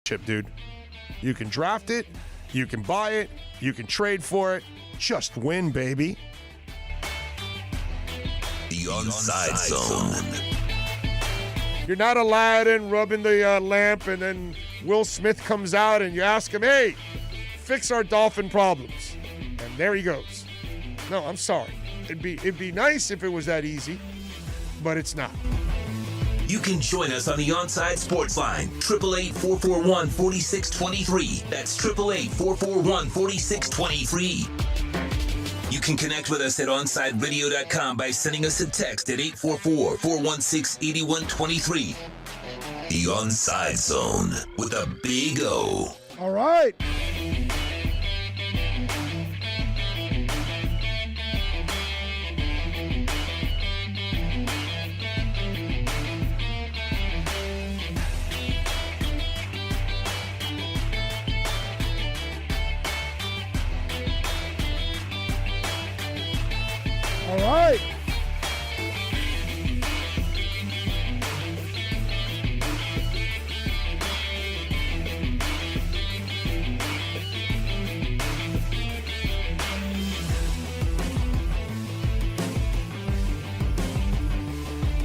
chip, dude. You can draft it, you can buy it, you can trade for it. Just win, baby. The Onside Zone. You're not Aladdin rubbing the lamp and then Will Smith comes out and you ask him, hey, fix our dolphin problems. And there he goes. No, I'm sorry. It'd be nice if it was that easy, but it's not. You can join us on the Onside Sports Line, 888-441-4623. That's 888-441-4623. You can connect with us at OnsideRadio.com by sending us a text at 844-416-8123. The Onside Zone with a big O. All right. All right.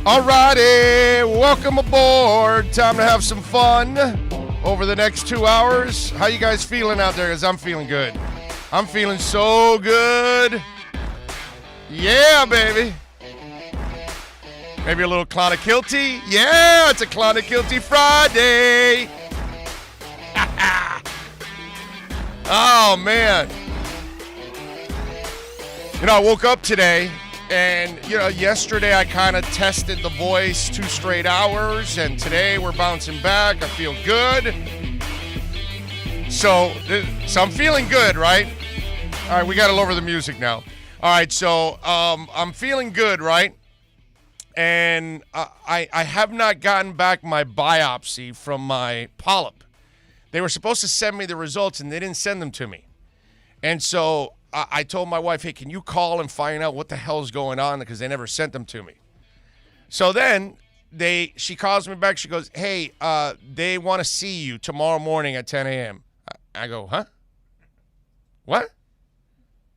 All righty, welcome aboard. Time to have some fun over the next 2 hours. How you guys feeling out there? Because I'm feeling good. I'm feeling so good. Yeah, baby. Maybe a little Clonakilty. Yeah, it's a Clonakilty Friday. Oh, man. You know, I woke up today, and, you know, yesterday I kind of tested the voice 2 straight hours, and today we're bouncing back. I feel good. So I'm feeling good, right? All right, we got to lower the music now. All right, so I'm feeling good, right? And I have not gotten back my biopsy from my polyp. They were supposed to send me the results, and they didn't send them to me. And so I told my wife, hey, can you call and find out what the hell's going on? Because they never sent them to me. So then she calls me back. She goes, hey, they want to see you tomorrow morning at 10 a.m. I go, huh? What?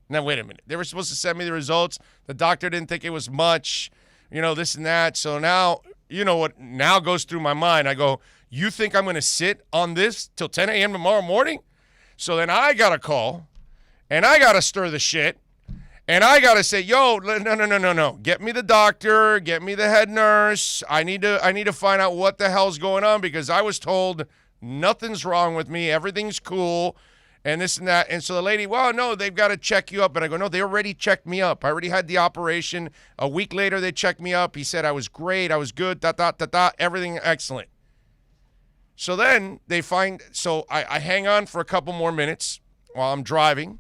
Now, wait a minute. They were supposed to send me the results. The doctor didn't think it was much, you know, this and that. So now, you know what now goes through my mind. I go, you think I'm going to sit on this till 10 a.m. tomorrow morning? So then I got to call, and I got to stir the shit, and I got to say, yo, no. Get me the doctor. Get me the head nurse. I need to find out what the hell's going on because I was told nothing's wrong with me. Everything's cool. And this and that. And so the lady, well, no, they've got to check you up. And I go, no, they already checked me up. I already had the operation. A week later, they checked me up. He said I was great. I was good. Everything excellent. So then I hang on for a couple more minutes while I'm driving.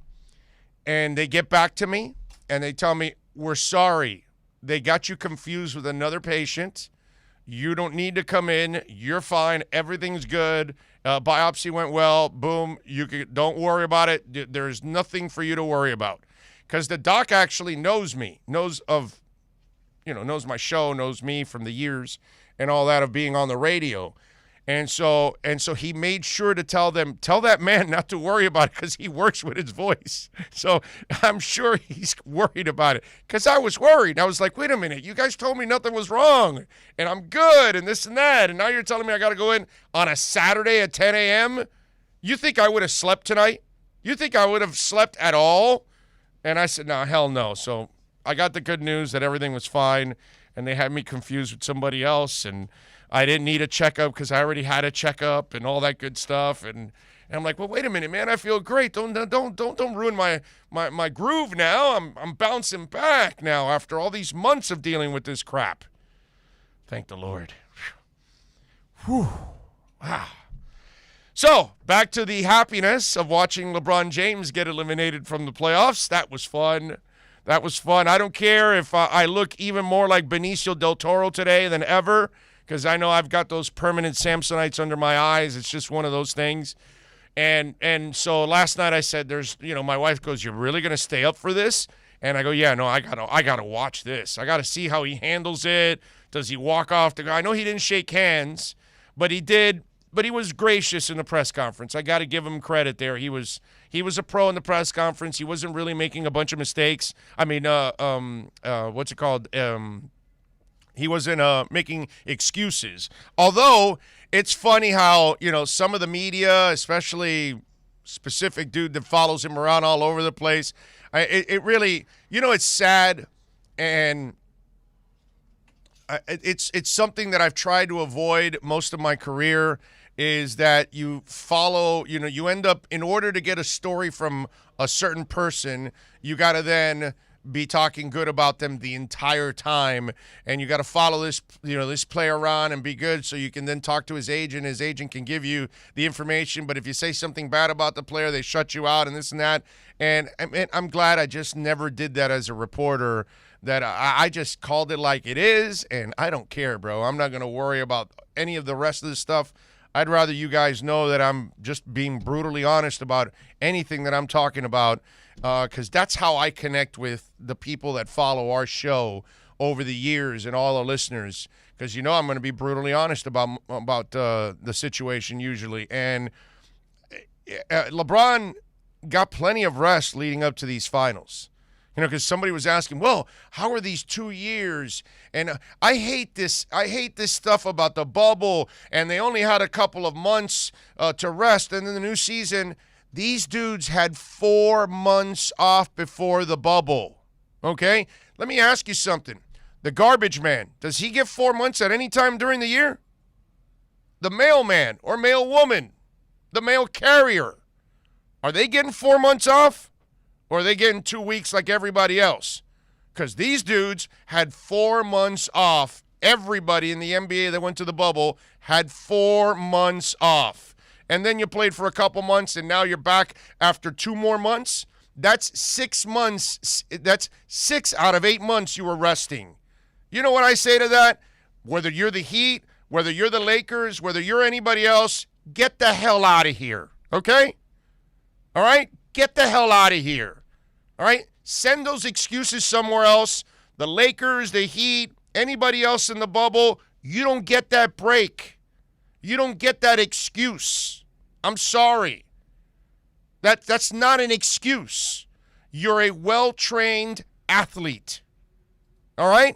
And they get back to me. And they tell me, we're sorry. They got you confused with another patient. You don't need to come in. You're fine. Everything's good. Biopsy went well. Boom. Don't worry about it. There's nothing for you to worry about. Because the doc actually knows me, knows my show, knows me from the years and all that of being on the radio. And so he made sure to tell that man not to worry about it because he works with his voice. So I'm sure he's worried about it because I was worried. I was like, wait a minute, you guys told me nothing was wrong and I'm good and this and that. And now you're telling me I got to go in on a Saturday at 10 a.m.? You think I would have slept tonight? You think I would have slept at all? And I said, no, hell no. So I got the good news that everything was fine and they had me confused with somebody else and I didn't need a checkup because I already had a checkup and all that good stuff. And I'm like, well, wait a minute, man. I feel great. Don't ruin my groove now. I'm bouncing back now after all these months of dealing with this crap. Thank the Lord. Whew. Wow. So back to the happiness of watching LeBron James get eliminated from the playoffs. That was fun. I don't care if I look even more like Benicio del Toro today than ever. Because I know I've got those permanent Samsonites under my eyes. It's just one of those things. And so last night I said, my wife goes, you're really going to stay up for this? And I go, yeah, no, I gotta watch this. I got to see how he handles it. Does he walk off the guy? I know he didn't shake hands, but he did but he was gracious in the press conference. I got to give him credit there. He was a pro in the press conference. He wasn't really making a bunch of mistakes. I mean, what's it called? He wasn't making excuses. Although it's funny how, some of the media, especially specific dude that follows him around all over the place, it really, it's sad, and it's something that I've tried to avoid most of my career, is that you follow, you end up, in order to get a story from a certain person, you got to then be talking good about them the entire time, and you got to follow this player around and be good, so you can then talk to his agent. His agent can give you the information, but if you say something bad about the player, they shut you out and this and that. And I'm glad I just never did that as a reporter, that I just called it like it is, and I don't care, bro. I'm not going to worry about any of the rest of this stuff. I'd rather you guys know that I'm just being brutally honest about anything that I'm talking about, because that's how I connect with the people that follow our show over the years and all our listeners, because I'm going to be brutally honest about the situation usually. And LeBron got plenty of rest leading up to these finals. Because somebody was asking, well, how are these 2 years? And I hate this. I hate this stuff about the bubble, and they only had a couple of months to rest. And in the new season, these dudes had 4 months off before the bubble. Okay? Let me ask you something. The garbage man, does he get 4 months at any time during the year? The mailman or mail woman, the mail carrier, are they getting 4 months off? Or are they getting 2 weeks like everybody else? Because these dudes had 4 months off. Everybody in the NBA that went to the bubble had 4 months off. And then you played for a couple months, and now you're back after 2 more months. That's 6 months. That's 6 out of 8 months you were resting. You know what I say to that? Whether you're the Heat, whether you're the Lakers, whether you're anybody else, get the hell out of here. Okay? All right? Get the hell out of here. All right? Send those excuses somewhere else. The Lakers, the Heat, anybody else in the bubble, you don't get that break. You don't get that excuse. I'm sorry. That's not an excuse. You're a well-trained athlete. All right?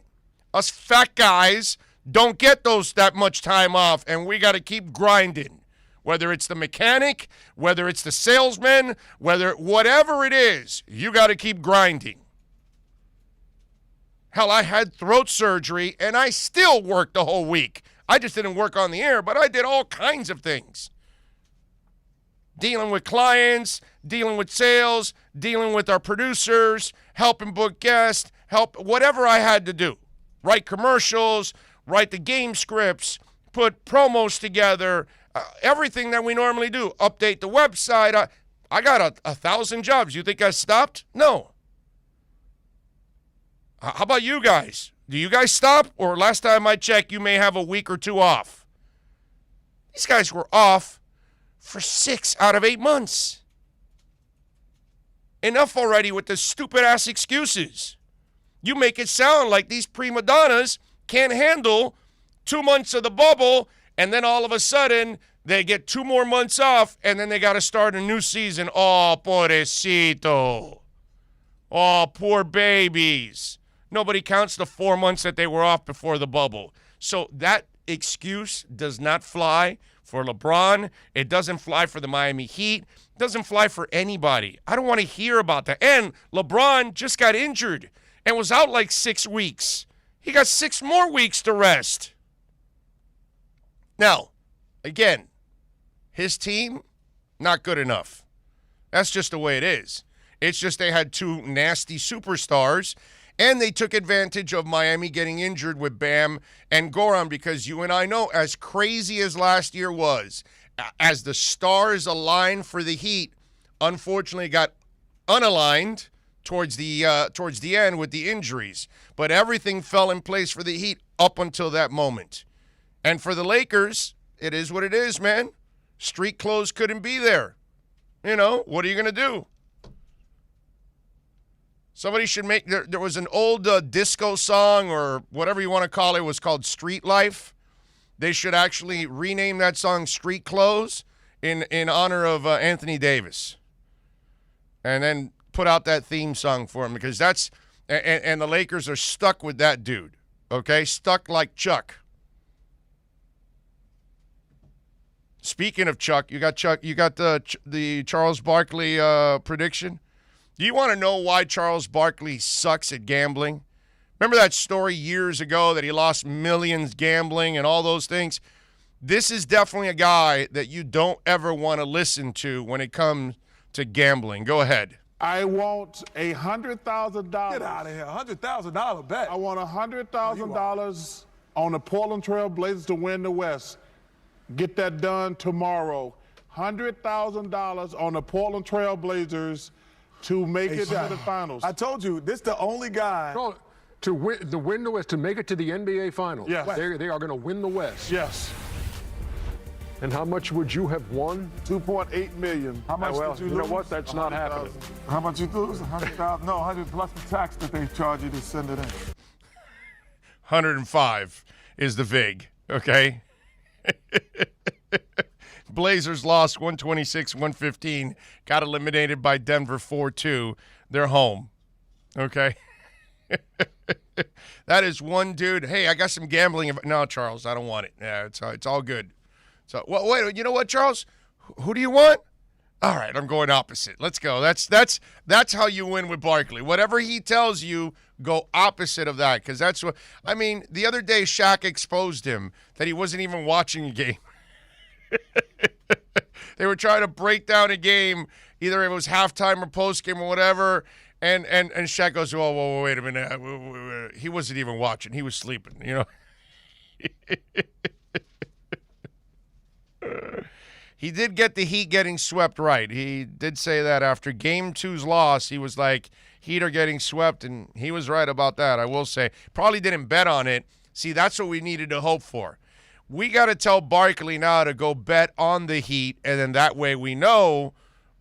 Us fat guys don't get that much time off, and we got to keep grinding. Whether it's the mechanic, whether it's the salesman, whatever it is, you got to keep grinding. Hell, I had throat surgery, and I still worked the whole week. I just didn't work on the air, but I did all kinds of things. Dealing with clients, dealing with sales, dealing with our producers, helping book guests, whatever I had to do. Write commercials, write the game scripts, put promos together, everything that we normally do. Update the website. I got 1,000 jobs. You think I stopped? No. How about you guys? Do you guys stop? Or last time I checked, you may have a week or 2 off. These guys were off for 6 out of 8 months. Enough already with the stupid-ass excuses. You make it sound like these prima donnas can't handle 2 months of the bubble, and then all of a sudden, they get 2 more months off, and then they got to start a new season. Oh, pobrecito. Oh, poor babies. Nobody counts the 4 months that they were off before the bubble. So that excuse does not fly for LeBron. It doesn't fly for the Miami Heat. It doesn't fly for anybody. I don't want to hear about that. And LeBron just got injured and was out like 6 weeks. He got 6 more weeks to rest. Now, again, his team, not good enough. That's just the way it is. It's just they had 2 nasty superstars, and they took advantage of Miami getting injured with Bam and Goran, because you and I know, as crazy as last year was, as the stars aligned for the Heat, unfortunately got unaligned towards the end with the injuries. But everything fell in place for the Heat up until that moment. And for the Lakers, it is what it is, man. Street clothes couldn't be there. What are you going to do? Somebody should make, there was an old disco song, or whatever you want to call it, was called Street Life. They should actually rename that song Street Clothes in honor of Anthony Davis. And then put out that theme song for him, because that's and the Lakers are stuck with that dude. Okay? Stuck like Chuck. Speaking of Chuck, you got the Charles Barkley prediction. Do you want to know why Charles Barkley sucks at gambling? Remember that story years ago that he lost millions gambling and all those things? This is definitely a guy that you don't ever want to listen to when it comes to gambling. Go ahead. I want $100,000. Get out of here. $100,000 bet. I want $100,000 on the Portland Trail Blazers to win the West. Get that done tomorrow. $100,000 on the Portland Trail Blazers to make it to the finals. I told you, this the only guy. No, to win the West, to make it to the NBA Finals. Yes. They are going to win the West. Yes. And how much would you have won? $2.8 million. How much Well, did you you lose? know what? That's not happening. How much you lose? 100,000? No, 100 plus the tax that they charge you to send it in. 105 is the VIG, okay? Blazers lost 126-115, got eliminated by Denver 4-2. They're home, okay? That is one dude. Hey, I got some gambling. No, Charles, I don't want it. Yeah, it's all good. So, well, wait, you know what, Charles? Who do you want? All right, I'm going opposite. Let's go. That's how you win with Barkley. Whatever he tells you, go opposite of that, because that's what – I mean, the other day Shaq exposed him that he wasn't even watching a game. They were trying to break down a game, either it was halftime or postgame or whatever, and Shaq goes, whoa, wait a minute. He wasn't even watching. He was sleeping, you know. He did get the Heat getting swept right. He did say that after Game 2's loss, he was like, Heat are getting swept, and he was right about that, I will say. Probably didn't bet on it. See, that's what we needed to hope for. We got to tell Barkley now to go bet on the Heat, and then that way we know,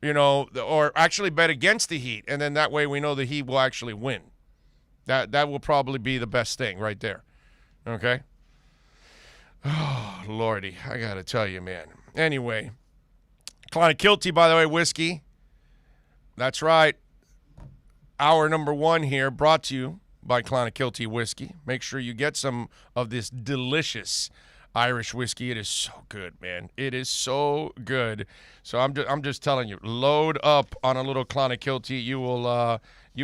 you know, or actually bet against the Heat, and then that way we know the Heat will actually win. That will probably be the best thing right there. Okay? Oh, Lordy, I got to tell you, man. Anyway, Clonakilty, by the way, whiskey. That's right. Hour number 1 here, brought to you by Clonakilty Whiskey. Make sure you get some of this delicious Irish whiskey. It is so good, man. It is so good. So I'm just telling you, load up on a little Clonakilty. You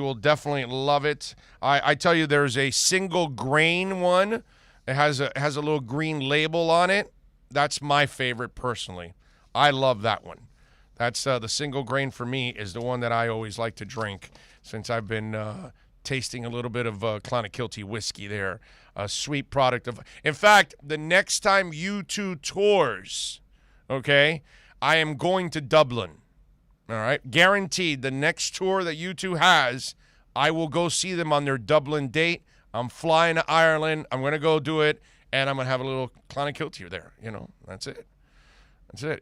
will definitely love it. I tell you, there's a single grain one. It has a little green label on it. That's my favorite personally. I love that one. That's the single grain for me is the one that I always like to drink since I've been tasting a little bit of Clonakilty whiskey there. A sweet product of. In fact, the next time U2 tours, okay, I am going to Dublin. All right, guaranteed. The next tour that U2 has, I will go see them on their Dublin date. I'm flying to Ireland. I'm gonna go do it, and I'm gonna have a little Clonakilty there. You know, that's it. That's it.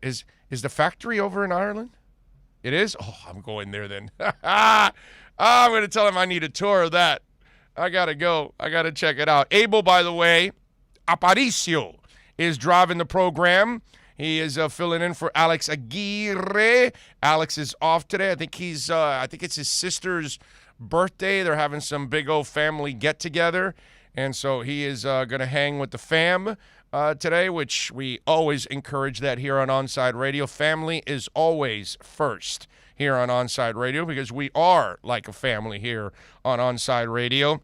Is the factory over in Ireland? It is? Oh, I'm going there then. I'm going to tell him I need a tour of that. I got to go. I got to check it out. Abel, by the way, Aparicio is driving the program. He is filling in for Alex Aguirre. Alex is off today. I think it's his sister's birthday. They're having some big old family get-together. And so he is going to hang with the fam today, which we always encourage that here on Onside Radio. Family is always first here on Onside Radio because we are like a family here on Onside Radio.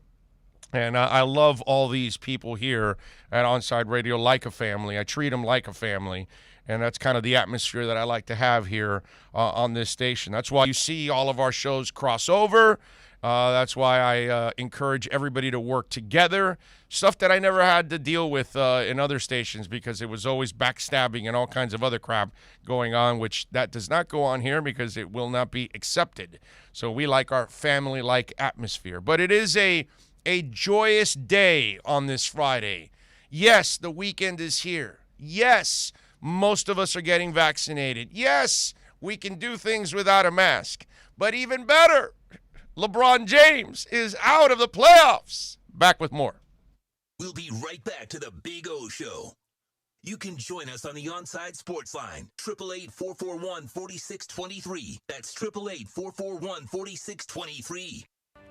And I love all these people here at Onside Radio like a family. I treat them like a family. And that's kind of the atmosphere that I like to have here on this station. That's why you see all of our shows cross over. That's why I encourage everybody to work together. Stuff that I never had to deal with in other stations because it was always backstabbing and all kinds of other crap going on, which that does not go on here because it will not be accepted. So we like our family-like atmosphere. But it is a joyous day on this Friday. Yes, the weekend is here. Yes, most of us are getting vaccinated. Yes, we can do things without a mask. But even better, LeBron James is out of the playoffs. Back with more. We'll be right back to the Big O Show. You can join us on the Onside Sports Line, 888-441-4623. That's 888-441-4623.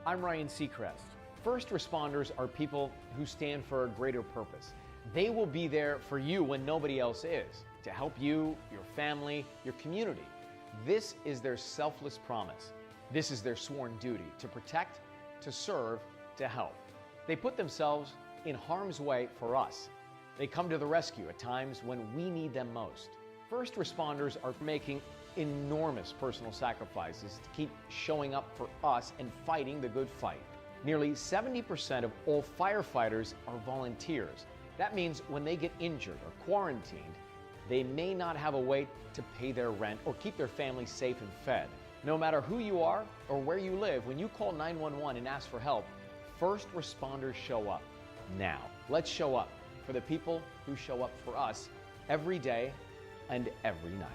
I'm Ryan Seacrest. First responders are people who stand for a greater purpose. They will be there for you when nobody else is, to help you, your family, your community. This is their selfless promise. This is their sworn duty to protect, to serve, to help. They put themselves in harm's way for us. They come to the rescue at times when we need them most. First responders are making enormous personal sacrifices to keep showing up for us and fighting the good fight. Nearly 70% of all firefighters are volunteers. That means when they get injured or quarantined, they may not have a way to pay their rent or keep their family safe and fed. No matter who you are or where you live, when you call 911 and ask for help, first responders show up. Now, let's show up for the people who show up for us every day and every night.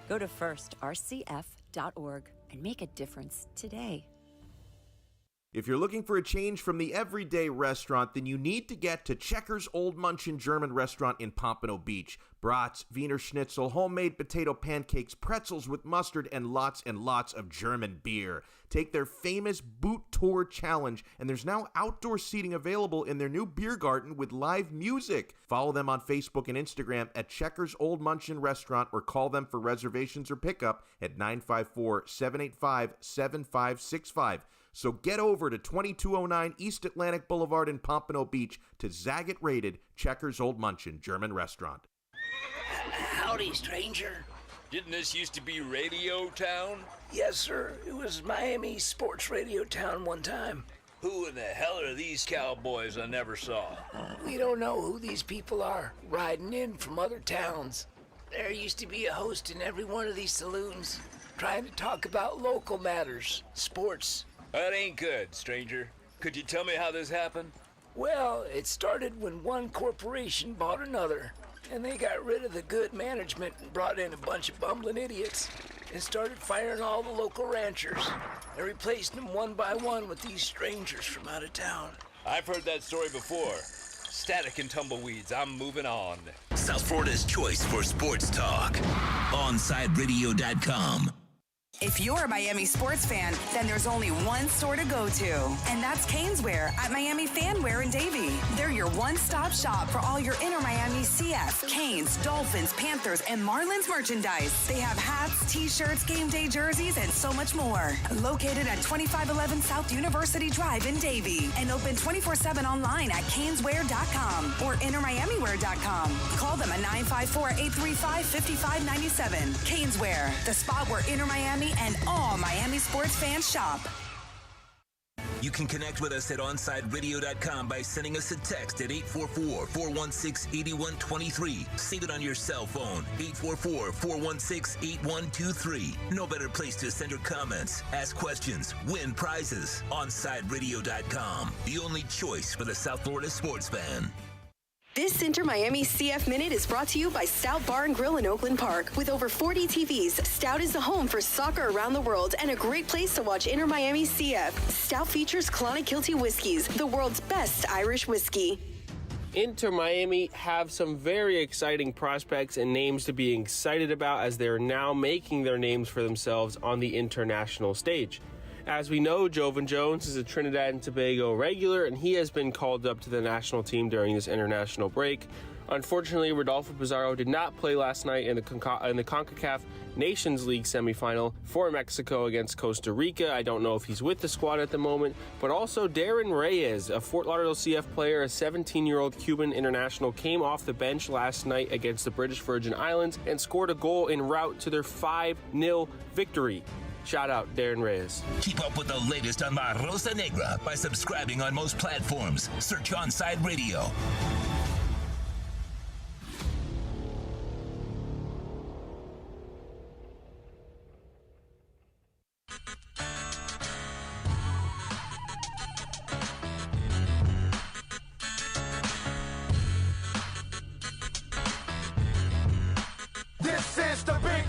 Go to firstrcf.org and make a difference today. If you're looking for a change from the everyday restaurant, then you need to get to Checkers Old Munchin German Restaurant in Pompano Beach. Brats, Wiener Schnitzel, homemade potato pancakes, pretzels with mustard, and lots of German beer. Take their famous Boot Tour Challenge, and there's now outdoor seating available in their new beer garden with live music. Follow them on Facebook and Instagram at Checkers Old Munchin Restaurant, or call them for reservations or pickup at 954-785-7565. So get over to 2209 East Atlantic Boulevard in Pompano Beach to Zagat-rated Checkers Old Munchin German Restaurant. Howdy, stranger. Didn't this used to be Radio Town? Yes, sir. It was Miami Sports Radio Town one time. Who in the hell are these cowboys I never saw? We don't know who these people are, riding in from other towns. There used to be a host in every one of these saloons, trying to talk about local matters, sports. That ain't good, stranger. Could you tell me how this happened? Well, it started when one corporation bought another, and they got rid of the good management and brought in a bunch of bumbling idiots and started firing all the local ranchers and replaced them one by one with these strangers from out of town. I've heard that story before. Static and tumbleweeds, I'm moving on. South Florida's choice for sports talk. OnSideRadio.com. If you're a Miami sports fan, then there's only one store to go to, and that's Caneswear at Miami Fanwear in Davie. They're your one-stop shop for all your Inter Miami CF, Canes, Dolphins, Panthers, and Marlins merchandise. They have hats, t-shirts, game day jerseys, and so much more. Located at 2511 South University Drive in Davie, and open 24/7 online at caneswear.com or intermiamiwear.com. Call them at 954-835-5597. Caneswear, the spot where Inter Miami and all Miami sports fans shop. You can connect with us at OnSideRadio.com by sending us a text at 844-416-8123. Save it on your cell phone, 844-416-8123. No better place to send your comments, ask questions, win prizes. OnSideRadio.com, the only choice for the South Florida sports fan. This Inter Miami CF Minute is brought to you by Stout Bar and Grill in Oakland Park. With over 40 TVs, Stout is the home for soccer around the world and a great place to watch Inter Miami CF. Stout features Clonakilty Whiskies, the world's best Irish whiskey. Inter Miami have some very exciting prospects and names to be excited about as they're now making their names for themselves on the international stage. As we know, Jovan Jones is a Trinidad and Tobago regular, and he has been called up to the national team during this international break. Unfortunately, Rodolfo Pizarro did not play last night in the CONCACAF Nations League semifinal for Mexico against Costa Rica. I don't know if he's with the squad at the moment, but also Darren Reyes, a Fort Lauderdale CF player, a 17-year-old Cuban international, came off the bench last night against the British Virgin Islands and scored a goal en route to their 5-0 victory. Shout out Darren Reyes. Keep up with the latest on La Rosa Negra by subscribing on most platforms. Search Onside Radio.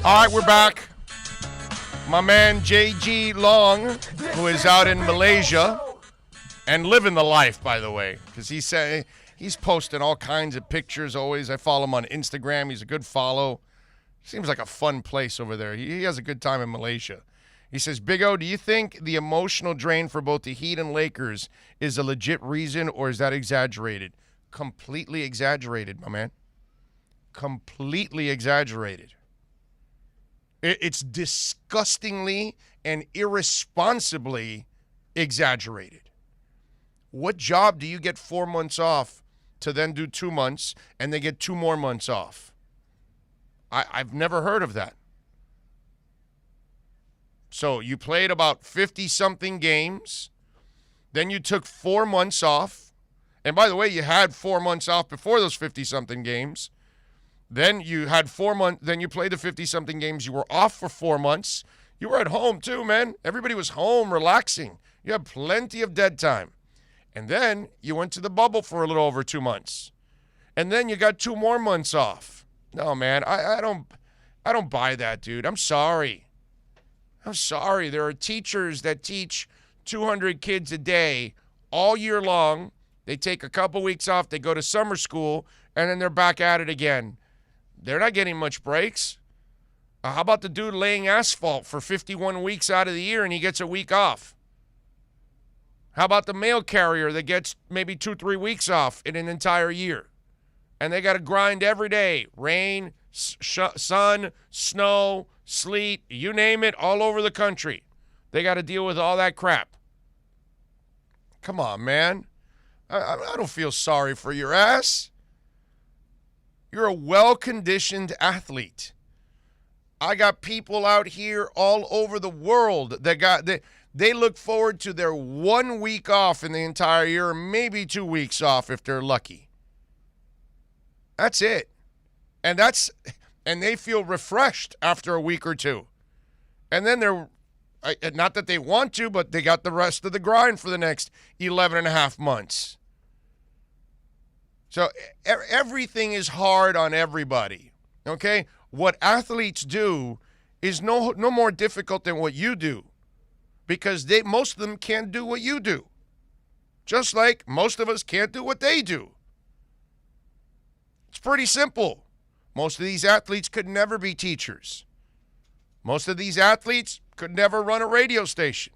All right, we're back. My man JG Long, who is out in Malaysia and living the life, by the way, because he said He's posting all kinds of pictures always. I follow him on Instagram. He's a good follow. Seems like a fun place over there. He has a good time in Malaysia. He says, Big O, do you think the emotional drain for both the Heat and Lakers is a legit reason, or is that exaggerated? Completely exaggerated, my man. Completely exaggerated. It's disgustingly and irresponsibly exaggerated. What job do you get 4 months off to then do 2 months and they get 2 more months off? I've never heard of that. So you played about 50-something games. Then you took 4 months off. And by the way, you had 4 months off before those 50-something games. Then you had 4 months. Then you played the 50-something games. You were off for 4 months. You were at home too, man. Everybody was home relaxing. You had plenty of dead time. And then you went to the bubble for a little over 2 months. And then you got 2 more months off. No, man, I don't buy that, dude. I'm sorry. There are teachers that teach 200 kids a day all year long. They take a couple weeks off. They go to summer school, and then they're back at it again. They're not getting much breaks. How about the dude laying asphalt for 51 weeks out of the year, and he gets a week off? How about the mail carrier that gets maybe 2-3 weeks off in an entire year? And they got to grind every day. Rain, sun, snow, sleet, you name it, all over the country. They got to deal with all that crap. Come on, man. I don't feel sorry for your ass. You're a well-conditioned athlete. I got people out here all over the world that they look forward to their 1 week off in the entire year, or maybe 2 weeks off if they're lucky. That's it. And they feel refreshed after a week or two. And then they're, not that they want to, but they got the rest of the grind for the next 11 and a half months. So everything is hard on everybody, okay? What athletes do is no more difficult than what you do, because most of them can't do what you do, just like most of us can't do what they do. It's pretty simple. Most of these athletes could never be teachers. Most of these athletes could never run a radio station.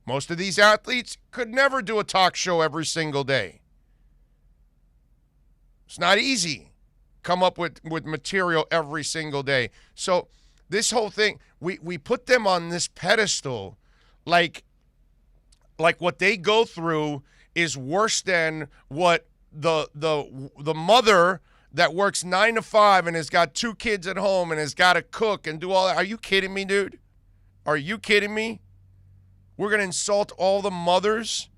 Most of these athletes could never do a talk show every single day. It's not easy. Come up with material every single day. So this whole thing, we put them on this pedestal like what they go through is worse than what the mother that works 9 to 5 and has got 2 kids at home and has got to cook and do all that. Are you kidding me, dude? Are you kidding me? We're going to insult all the mothers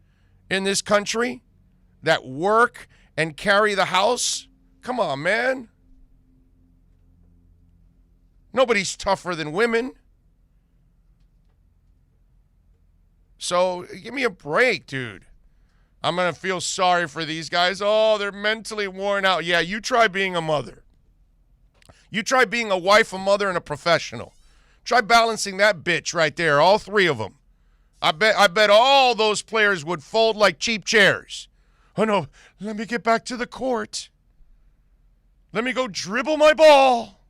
in this country that work and carry the house? Come on, man. Nobody's tougher than women. So give me a break, dude. I'm going to feel sorry for these guys. Oh, they're mentally worn out. Yeah, you try being a mother. You try being a wife, a mother, and a professional. Try balancing that bitch right there, all 3 of them. I bet all those players would fold like cheap chairs. Oh, no, let me get back to the court. Let me go dribble my ball.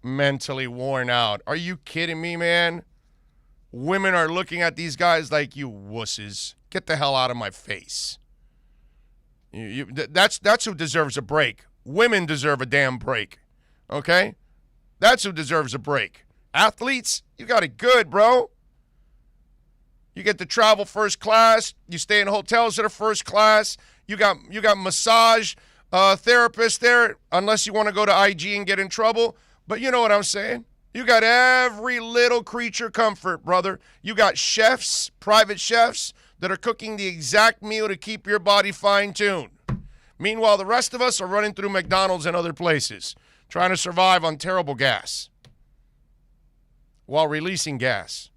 Mentally worn out. Are you kidding me, man? Women are looking at these guys like, you wusses. Get the hell out of my face. That's who deserves a break. Women deserve a damn break. Okay? That's who deserves a break. Athletes, you got it good, bro. You get to travel first class. You stay in hotels that are first class. You got massage therapists there, unless you want to go to IG and get in trouble. But you know what I'm saying. You got every little creature comfort, brother. You got chefs, private chefs, that are cooking the exact meal to keep your body fine-tuned. Meanwhile, the rest of us are running through McDonald's and other places, trying to survive on terrible gas while releasing gas.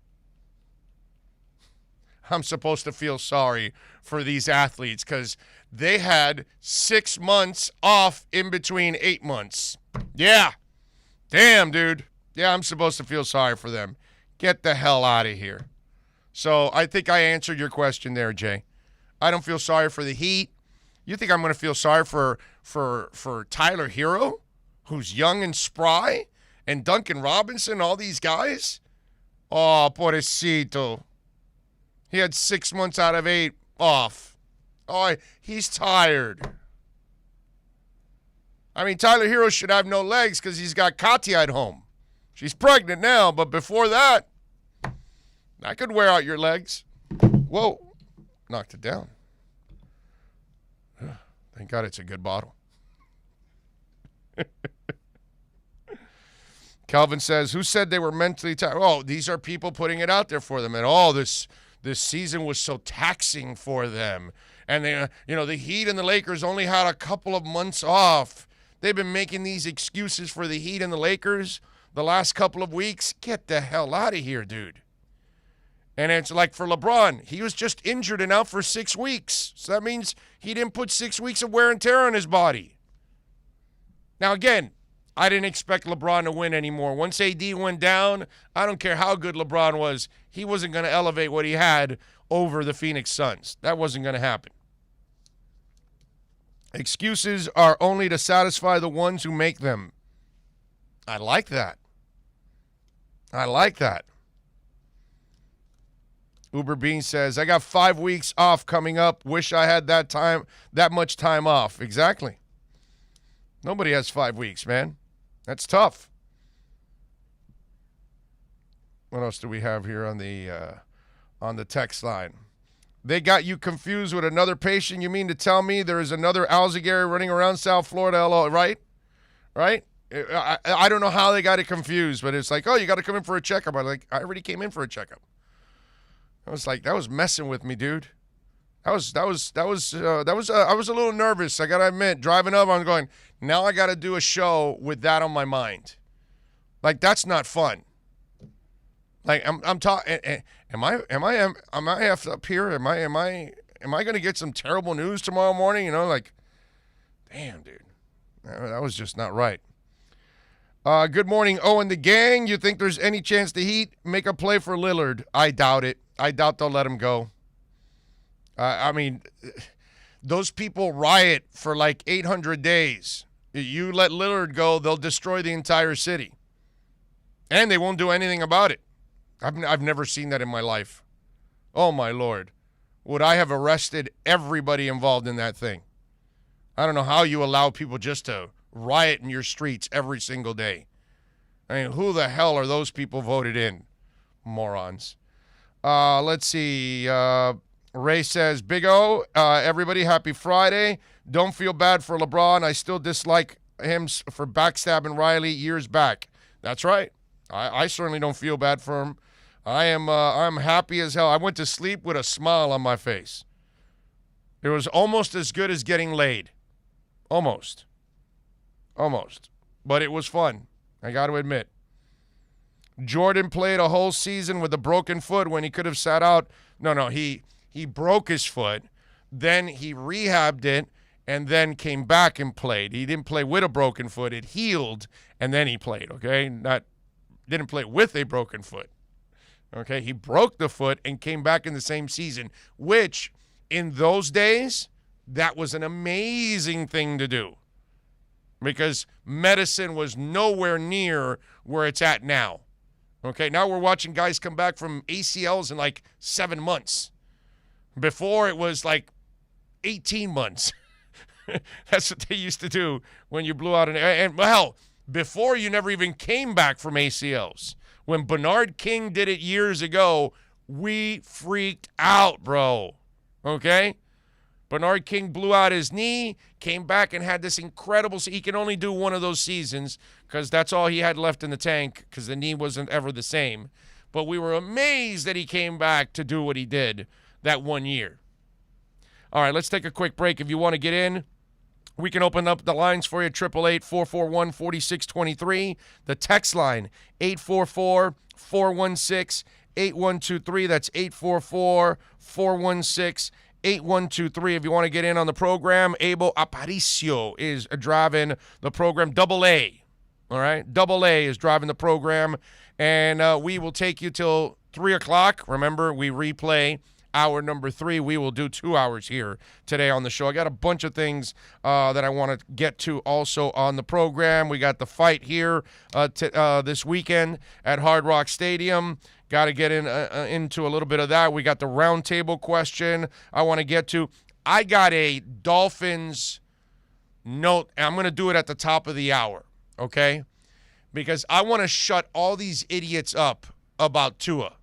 I'm supposed to feel sorry for these athletes because they had 6 months off in between 8 months. Yeah. Damn, dude. Yeah, I'm supposed to feel sorry for them. Get the hell out of here. So I think I answered your question there, Jay. I don't feel sorry for the Heat. You think I'm going to feel sorry for Tyler Hero, who's young and spry, and Duncan Robinson, all these guys? Oh, pobrecito. He had 6 months out of 8 off. Oh, he's tired. I mean, Tyler Hero should have no legs because he's got Katya at home. She's pregnant now, but before that, I could wear out your legs. Whoa. Knocked it down. Thank God it's a good bottle. Calvin says, who said they were mentally tired? Oh, these are people putting it out there for them. And this season was so taxing for them. And they, the Heat and the Lakers only had a couple of months off. They've been making these excuses for the Heat and the Lakers the last couple of weeks. Get the hell out of here, dude. And it's like for LeBron, he was just injured and out for 6 weeks. So that means he didn't put 6 weeks of wear and tear on his body. Now, again, I didn't expect LeBron to win anymore. Once AD went down, I don't care how good LeBron was, he wasn't going to elevate what he had over the Phoenix Suns. That wasn't going to happen. Excuses are only to satisfy the ones who make them. I like that. I like that. Uber Bean says, I got 5 weeks off coming up. Wish I had that much time off. Exactly. Nobody has 5 weeks, man. That's tough. What else do we have here on the text line? They got you confused with another patient. You mean to tell me there is another Alzheimer running around South Florida, right? Right? I don't know how they got it confused, but it's like, oh, you got to come in for a checkup. I'm like, I already came in for a checkup. I was like, that was messing with me, dude. I was a little nervous. I gotta admit, driving up, I'm going, now I gotta do a show with that on my mind. Like, that's not fun. Like, I'm talking. Am I up here? Am I gonna get some terrible news tomorrow morning? Like, damn, dude, that was just not right. Good morning, Owen the gang. You think there's any chance the Heat make a play for Lillard? I doubt it. I doubt they'll let him go. I mean, those people riot for like 800 days. You let Lillard go, they'll destroy the entire city. And they won't do anything about it. I've never seen that in my life. Oh, my Lord. Would I have arrested everybody involved in that thing? I don't know how you allow people just to riot in your streets every single day. I mean, who the hell are those people voted in? Morons. Let's see. Ray says, Big O, everybody, happy Friday. Don't feel bad for LeBron. I still dislike him for backstabbing Riley years back. That's right. I certainly don't feel bad for him. I'm happy as hell. I went to sleep with a smile on my face. It was almost as good as getting laid. Almost. But it was fun. I got to admit. Jordan played a whole season with a broken foot when he could have sat out. No, he broke his foot, then he rehabbed it, and then came back and played. He didn't play with a broken foot. It healed, and then he played, okay? Didn't play with a broken foot, okay? He broke the foot and came back in the same season, which in those days, that was an amazing thing to do because medicine was nowhere near where it's at now. Okay, now we're watching guys come back from ACLs in like 7 months. Before it was like 18 months. That's what they used to do when you blew out and hell, before you never even came back from ACLs. When Bernard King did it years ago, we freaked out, bro. Okay? Bernard King blew out his knee, came back and had this incredible, he can only do one of those seasons because that's all he had left in the tank because the knee wasn't ever the same. But we were amazed that he came back to do what he did that 1 year. All right, let's take a quick break. If you want to get in, we can open up the lines for you, 888-441-4623. The text line, 844-416-8123. That's 844-416-8123. If you want to get in on the program, Abel Aparicio is driving the program. Double A, all right? Double A is driving the program, and we will take you till 3 o'clock. Remember, we replay hour number 3. We will do 2 hours here today on the show. I got a bunch of things that I want to get to also on the program. We got the fight here this weekend at Hard Rock Stadium. Got to get into a little bit of that. We got the roundtable question I want to get to. I got a Dolphins note, and I'm going to do it at the top of the hour, okay? Because I want to shut all these idiots up about Tua.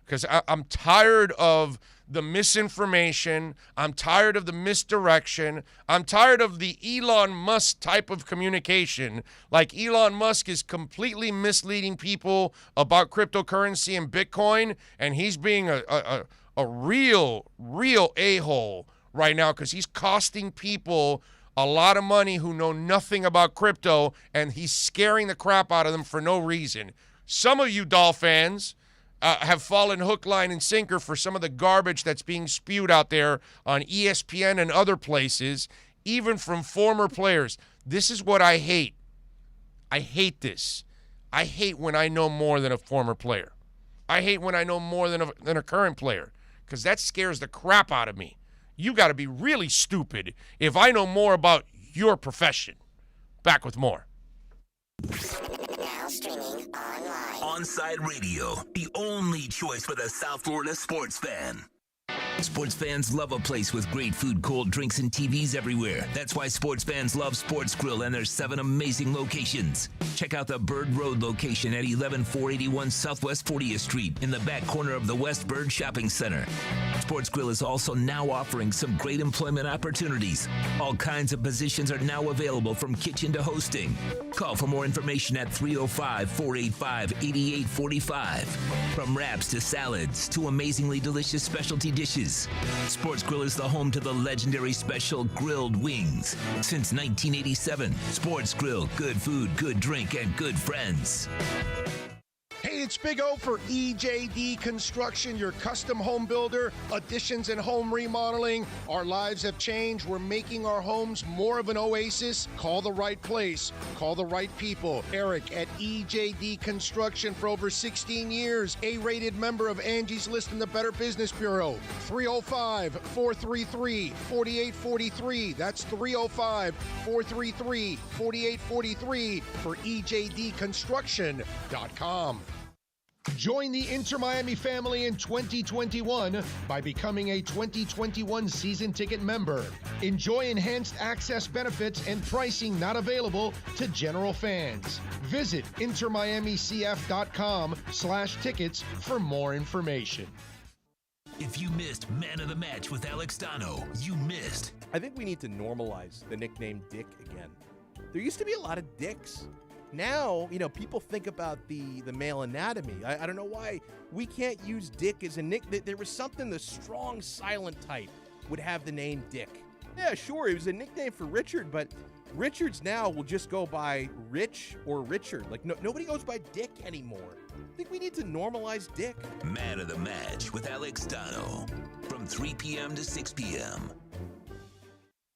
Because I'm tired of the misinformation. I'm tired of the misdirection. I'm tired of the Elon Musk type of communication. Like Elon Musk is completely misleading people about cryptocurrency and Bitcoin, and he's being a real a-hole right now because he's costing people a lot of money who know nothing about crypto, and he's scaring the crap out of them for no reason. Some of you Dolph fans have fallen hook, line, and sinker for some of the garbage that's being spewed out there on ESPN and other places, even from former players. This is what I hate. I hate this. I hate when I know more than a former player. I hate when I know more than a current player, because that scares the crap out of me. You got to be really stupid if I know more about your profession. Back with more. Now streaming online. Onside Radio, the only choice for the South Florida sports fan. Sports fans love a place with great food, cold drinks, and TVs everywhere. That's why sports fans love Sports Grill and their 7 amazing locations. Check out the Bird Road location at 11481 Southwest 40th Street in the back corner of the West Bird Shopping Center. Sports Grill is also now offering some great employment opportunities. All kinds of positions are now available, from kitchen to hosting. Call for more information at 305-485-8845. From wraps to salads to amazingly delicious specialty dishes, Sports Grill is the home to the legendary special grilled wings. Since 1987, Sports Grill, good food, good drink, and good friends. Hey, it's Big O for EJD Construction, your custom home builder, additions and home remodeling. Our lives have changed. We're making our homes more of an oasis. Call the right place. Call the right people. Eric at EJD Construction for over 16 years. A-rated member of Angie's List and the Better Business Bureau. 305-433-4843. That's 305-433-4843 for EJDconstruction.com. Join the Inter Miami family in 2021 by becoming a 2021 season ticket member. Enjoy enhanced access benefits and pricing not available to general fans. Visit intermiamicf.com/tickets for more information. If you missed Man of the Match with Alex Dono, you missed. I think we need to normalize the nickname Dick again. There used to be a lot of dicks. Now, people think about the male anatomy. I don't know why we can't use Dick as a nickname. There was something the strong, silent type would have the name Dick. Yeah, sure, it was a nickname for Richard, but Richards now will just go by Rich or Richard. Like, nobody goes by Dick anymore. I think we need to normalize Dick. Man of the Match with Alex Dono from 3 p.m. to 6 p.m.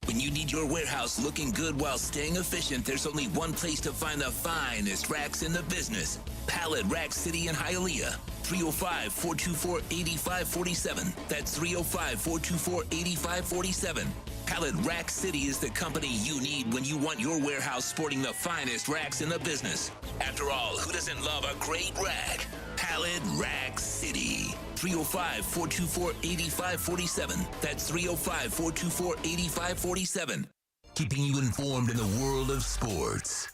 When you need your warehouse looking good while staying efficient, there's only one place to find the finest racks in the business. Pallet Rack City in Hialeah. 305-424-8547. That's 305-424-8547. Pallet Rack City is the company you need when you want your warehouse sporting the finest racks in the business. After all, who doesn't love a great rack? Pallet Rack City. 305-424-8547. That's 305-424-8547. Keeping you informed in the world of sports.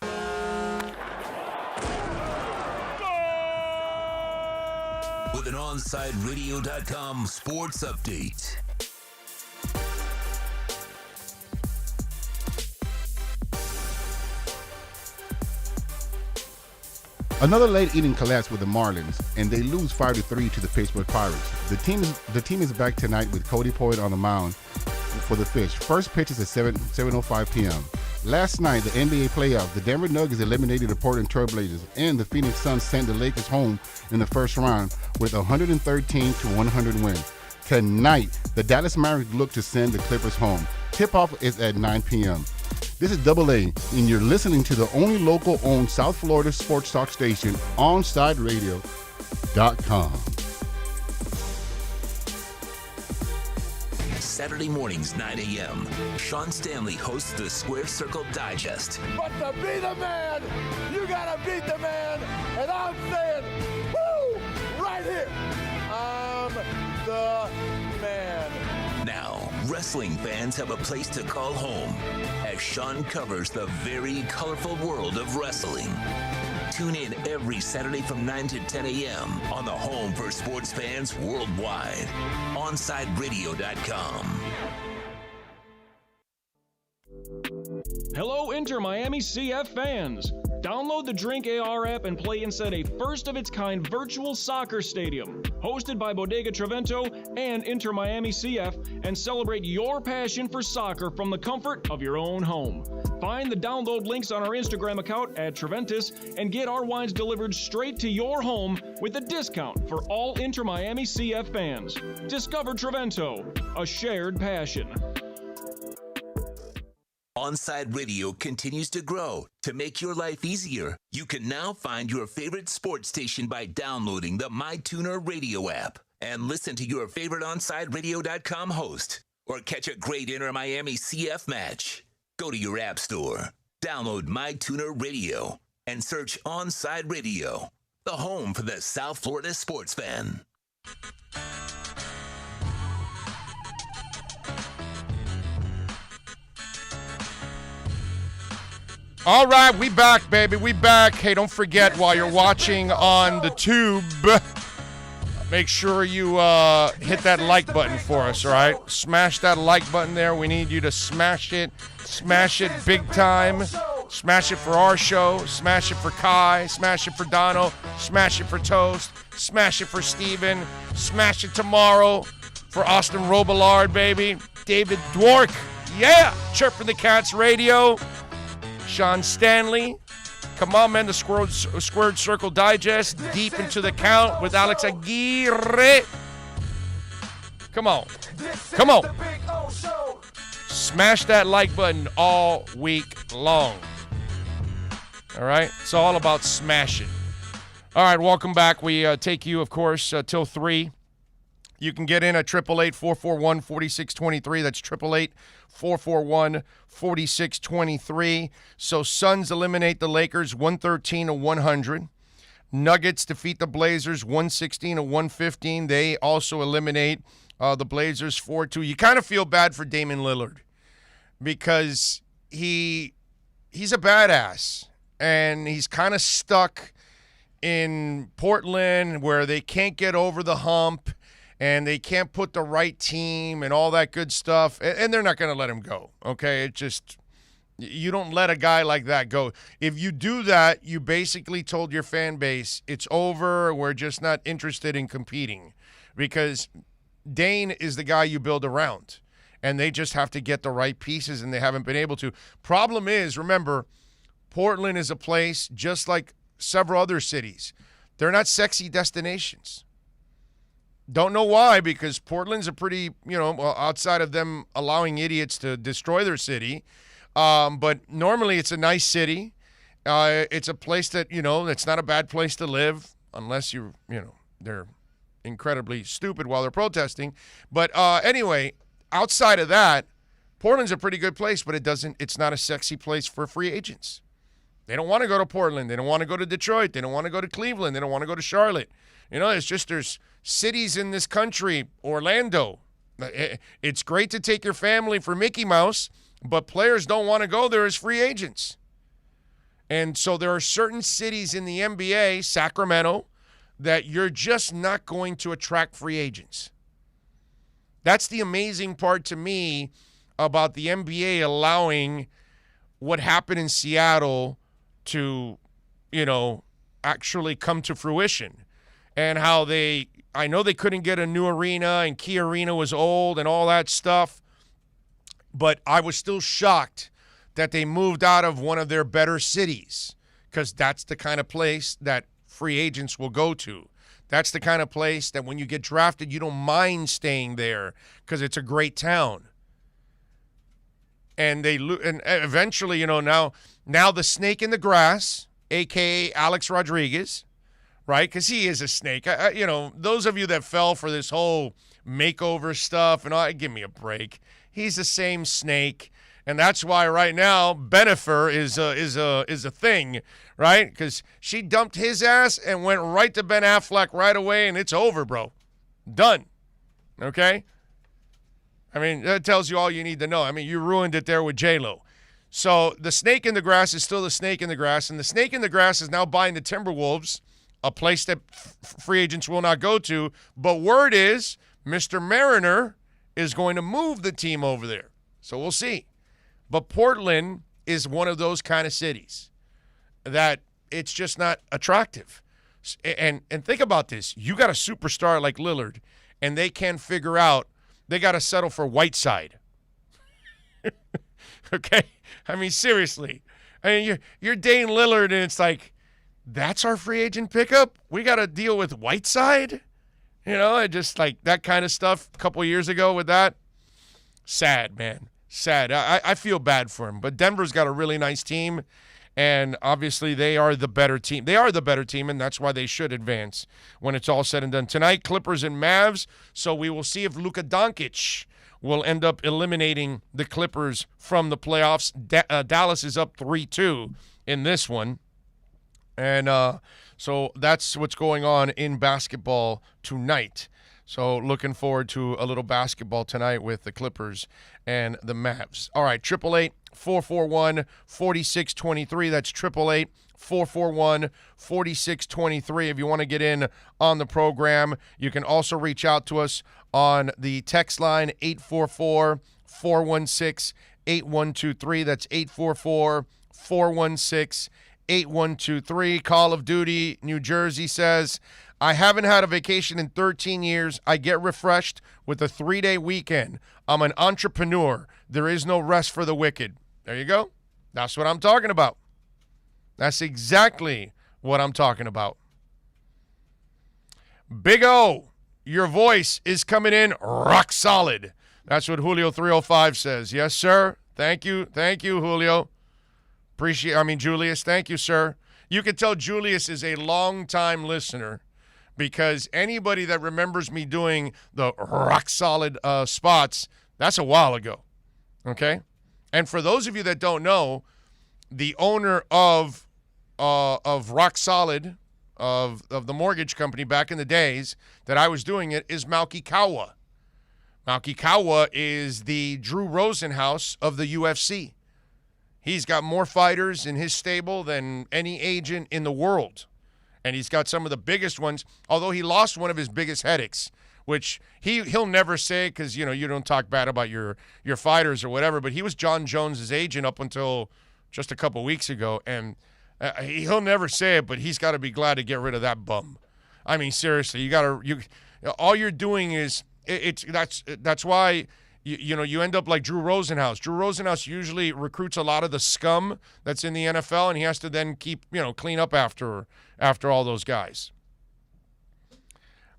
With an OnSideRadio.com sports update. Another late inning collapse with the Marlins, and they lose 5-3 to the Pittsburgh Pirates. The team is back tonight with Cody Poit on the mound for the Fish. First pitch is at 7:05 p.m. Last night, the NBA playoff, the Denver Nuggets eliminated the Portland Trail Blazers, and the Phoenix Suns sent the Lakers home in the first round with a 113-100 win. Tonight, the Dallas Mavericks look to send the Clippers home. Tip-off is at 9 p.m. This is Double A, and you're listening to the only local-owned South Florida sports talk station, OnSideRadio.com. Saturday mornings, 9 a.m., Sean Stanley hosts the Square Circle Digest. But to be the man, you gotta beat the man. And I'm saying, woo, right here. I'm the man. Now, wrestling fans have a place to call home as Sean covers the very colorful world of wrestling. Tune in every Saturday from 9 to 10 a.m. on the home for sports fans worldwide, OnSideRadio.com. Hello, Inter Miami CF fans. Download the Drink AR app and play inside a first-of-its-kind virtual soccer stadium, hosted by Bodega Trevento and Inter Miami CF, and celebrate your passion for soccer from the comfort of your own home. Find the download links on our Instagram account at Treventus and get our wines delivered straight to your home with a discount for all Inter Miami CF fans. Discover Trevento, a shared passion. Onside Radio continues to grow. To make your life easier, you can now find your favorite sports station by downloading the MyTuner Radio app and listen to your favorite OnSideRadio.com host or catch a great Inter Miami CF match. Go to your app store, download MyTuner Radio, and search Onside Radio, the home for the South Florida sports fan. All right, we back, baby. We back. Hey, don't forget, while you're watching on the tube, make sure you hit that like button for us, all right? Smash that like button there. We need you to smash it big time. Smash it for our show. Smash it for Kai. Smash it for Dono. Smash it for Toast. Smash it for Steven. Smash it tomorrow for Austin Robillard, baby. David Dwork. Yeah. Chirping the Cats Radio. Sean Stanley. Come on, man. The Squared Circle Digest. Deep into the count with Alex Aguirre. Come on. Come on. Smash that like button all week long. All right? It's all about smashing. All right, welcome back. We take you, of course, till 3. You can get in at 888-441-4623. That's 888-441-4623. So Suns eliminate the Lakers 113-100. Nuggets defeat the Blazers 116-115. They also eliminate the Blazers 4-2. You kind of feel bad for Damian Lillard because he's a badass, and he's kind of stuck in Portland where they can't get over the hump and they can't put the right team and all that good stuff, and they're not going to let him go, okay? It just, you don't let a guy like that go. If you do that, you basically told your fan base, it's over, we're just not interested in competing, because Dane is the guy you build around, and they just have to get the right pieces, and they haven't been able to. Problem is, remember, Portland is a place just like several other cities. They're not sexy destinations. Don't know why, because Portland's a pretty, outside of them allowing idiots to destroy their city, but normally it's a nice city. It's a place that, it's not a bad place to live unless they're incredibly stupid while they're protesting. But anyway, outside of that, Portland's a pretty good place, but it's not a sexy place for free agents. They don't want to go to Portland. They don't want to go to Detroit. They don't want to go to Cleveland. They don't want to go to Charlotte. There's cities in this country, Orlando. It's great to take your family for Mickey Mouse, but players don't want to go there as free agents. And so there are certain cities in the NBA, Sacramento, that you're just not going to attract free agents. That's the amazing part to me about the NBA allowing what happened in Seattle to, actually come to fruition. And how I know they couldn't get a new arena and Key Arena was old and all that stuff, but I was still shocked that they moved out of one of their better cities, because that's the kind of place that free agents will go to. That's the kind of place that when you get drafted, you don't mind staying there because it's a great town. And eventually, now the snake in the grass, a.k.a. Alex Rodriguez, right? Because he is a snake. Those of you that fell for this whole makeover stuff and all, give me a break. He's the same snake, and that's why right now Bennifer is a thing, right? Because she dumped his ass and went right to Ben Affleck right away, and it's over, bro. Done. Okay? I mean, that tells you all you need to know. I mean, you ruined it there with J-Lo. So the snake in the grass is still the snake in the grass, and the snake in the grass is now buying the Timberwolves, a place that free agents will not go to. But word is Mr. Mariner is going to move the team over there. So we'll see. But Portland is one of those kind of cities that it's just not attractive. And think about this. You got a superstar like Lillard, and they can't figure out they got to settle for Whiteside. Okay? I mean, seriously. I mean, you're Dane Lillard, and it's like, that's our free agent pickup? We got to deal with Whiteside? Just like that kind of stuff a couple years ago with that. Sad, man. Sad. I feel bad for him. But Denver's got a really nice team, and obviously they are the better team. They are the better team, and that's why they should advance when it's all said and done. Tonight, Clippers and Mavs, so we will see if Luka Doncic will end up eliminating the Clippers from the playoffs. Dallas is up 3-2 in this one. And so that's what's going on in basketball tonight. So looking forward to a little basketball tonight with the Clippers and the Mavs. All right, 888-441-4623. That's 888-441-4623. If you want to get in on the program, you can also reach out to us on the text line, 844-416-8123. That's 844-416-8123. Call of Duty, New Jersey says, I haven't had a vacation in 13 years. I get refreshed with a 3-day weekend. I'm an entrepreneur. There is no rest for the wicked. There you go. That's what I'm talking about. That's exactly what I'm talking about. Big O, your voice is coming in rock solid. That's what Julio305 says. Yes, sir. Thank you. Thank you, Julio. Julius. Thank you, sir. You can tell Julius is a long-time listener because anybody that remembers me doing the rock solid spots, that's a while ago. Okay? And for those of you that don't know, the owner of Rock Solid, of the mortgage company back in the days that I was doing it, is Malky Kawa. Malky Kawa is the Drew Rosenhaus of the UFC. He's got more fighters in his stable than any agent in the world. And he's got some of the biggest ones, although he lost one of his biggest headaches, which he'll never say because, you don't talk bad about your fighters or whatever, but he was John Jones's agent up until just a couple weeks ago, and he'll never say it, but he's got to be glad to get rid of that bum. I mean, seriously, all you're doing is that's why you end up like Drew Rosenhaus. Drew Rosenhaus usually recruits a lot of the scum that's in the NFL, and he has to then keep clean up after all those guys.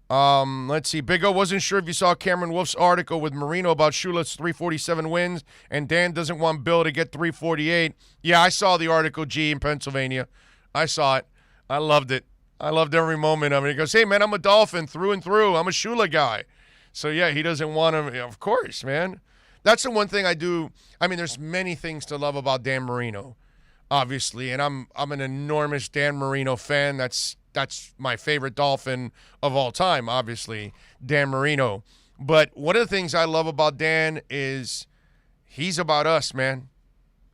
Let's see. Big O, wasn't sure if you saw Cameron Wolf's article with Marino about Shulet's 347 wins, and Dan doesn't want Bill to get 348. Yeah, I saw the article, G, in Pennsylvania. I saw it. I loved it. I loved every moment of it. He goes, hey, man, I'm a Dolphin through and through. I'm a Shula guy. So, yeah, he doesn't want him. Of course, man. That's the one thing I do. I mean, there's many things to love about Dan Marino, obviously, and I'm an enormous Dan Marino fan. That's my favorite Dolphin of all time, obviously, Dan Marino. But one of the things I love about Dan is he's about us, man.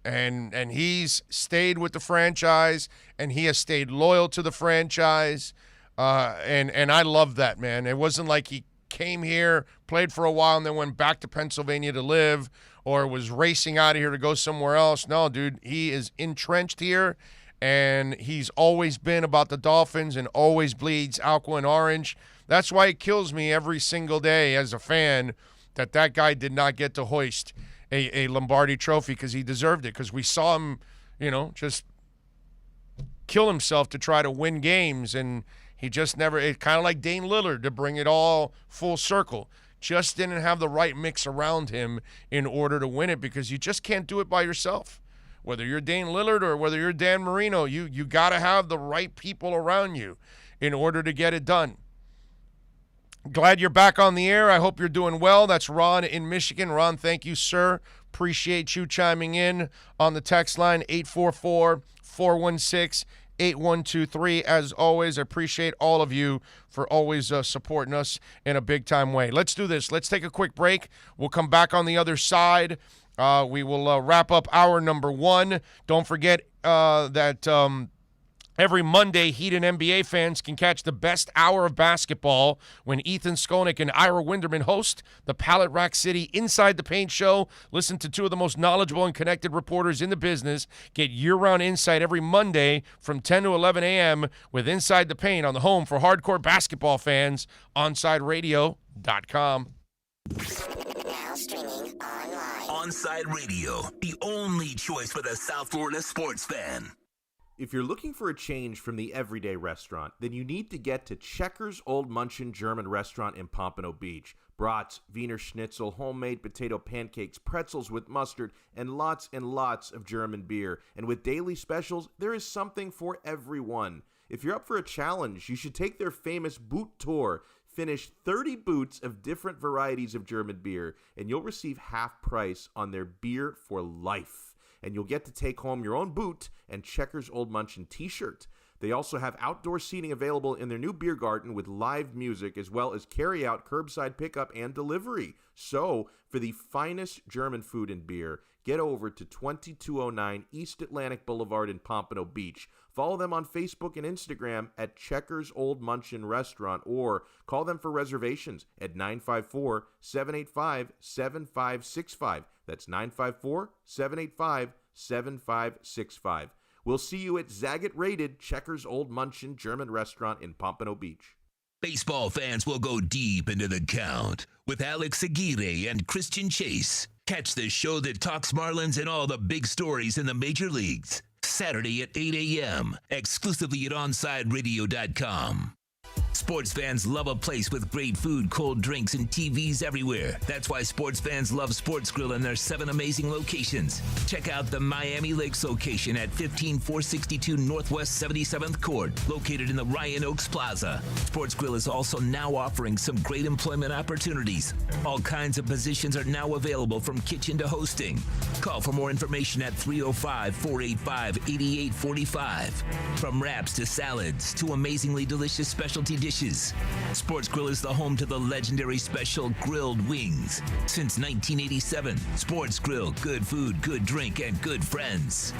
And he's stayed with the franchise, and he has stayed loyal to the franchise. And I love that, man. It wasn't like he came here, played for a while, and then went back to Pennsylvania to live or was racing out of here to go somewhere else. No, dude, he is entrenched here. And he's always been about the Dolphins and always bleeds aqua and orange. That's why it kills me every single day as a fan that guy did not get to hoist a Lombardi trophy because he deserved it. Because we saw him, just kill himself to try to win games. And he just never, it kind of like Dane Lillard to bring it all full circle. Just didn't have the right mix around him in order to win it because you just can't do it by yourself. Whether you're Dane Lillard or whether you're Dan Marino, you got to have the right people around you. in order to get it done. Glad you're back on the air. I hope you're doing well. That's Ron in Michigan. Ron, thank you, sir. Appreciate you chiming in on the text line, 844-416-8123. As always, I appreciate all of you for always supporting us in a big-time way. Let's do this. Let's take a quick break. We'll come back on the other side. We will wrap up hour number 1. Don't forget that every Monday, Heat and NBA fans can catch the best hour of basketball when Ethan Skolnick and Ira Winderman host the Palette Rack City Inside the Paint show. Listen to two of the most knowledgeable and connected reporters in the business. Get year-round insight every Monday from 10 to 11 a.m. with Inside the Paint on the home for hardcore basketball fans, OnsideRadio.com. Now streaming online. Onside Radio, the only choice for the South Florida sports fan. If you're looking for a change from the everyday restaurant, then you need to get to Checkers Old Munchin German Restaurant in Pompano Beach. Brats, Wiener Schnitzel, homemade potato pancakes, pretzels with mustard, and lots of German beer. And with daily specials, there is something for everyone. If you're up for a challenge, you should take their famous boot tour. Finish 30 boots of different varieties of German beer, and you'll receive half price on their beer for life. And you'll get to take home your own boot and Checkers Old Munchin t-shirt. They also have outdoor seating available in their new beer garden with live music, as well as carry-out, curbside pickup, and delivery. So, for the finest German food and beer, get over to 2209 East Atlantic Boulevard in Pompano Beach. Follow them on Facebook and Instagram at Checkers Old Munchin Restaurant, or call them for reservations at 954-785-7565. That's 954-785-7565. We'll see you at Zagat-rated Checkers Old Munchin German Restaurant in Pompano Beach. Baseball fans will go deep into the count with Alex Aguirre and Christian Chase. Catch the show that talks Marlins and all the big stories in the major leagues. Saturday at 8 a.m., exclusively at OnsideRadio.com. Sports fans love a place with great food, cold drinks, and TVs everywhere. That's why sports fans love Sports Grill and their 7 amazing locations. Check out the Miami Lakes location at 15462 Northwest 77th Court, located in the Ryan Oaks Plaza. Sports Grill is also now offering some great employment opportunities. All kinds of positions are now available, from kitchen to hosting. Call for more information at 305-485-8845. From wraps to salads to amazingly delicious specialty dishes, Sports Grill is the home to the legendary special grilled wings. Since 1987, Sports Grill, good food, good drink, and good friends.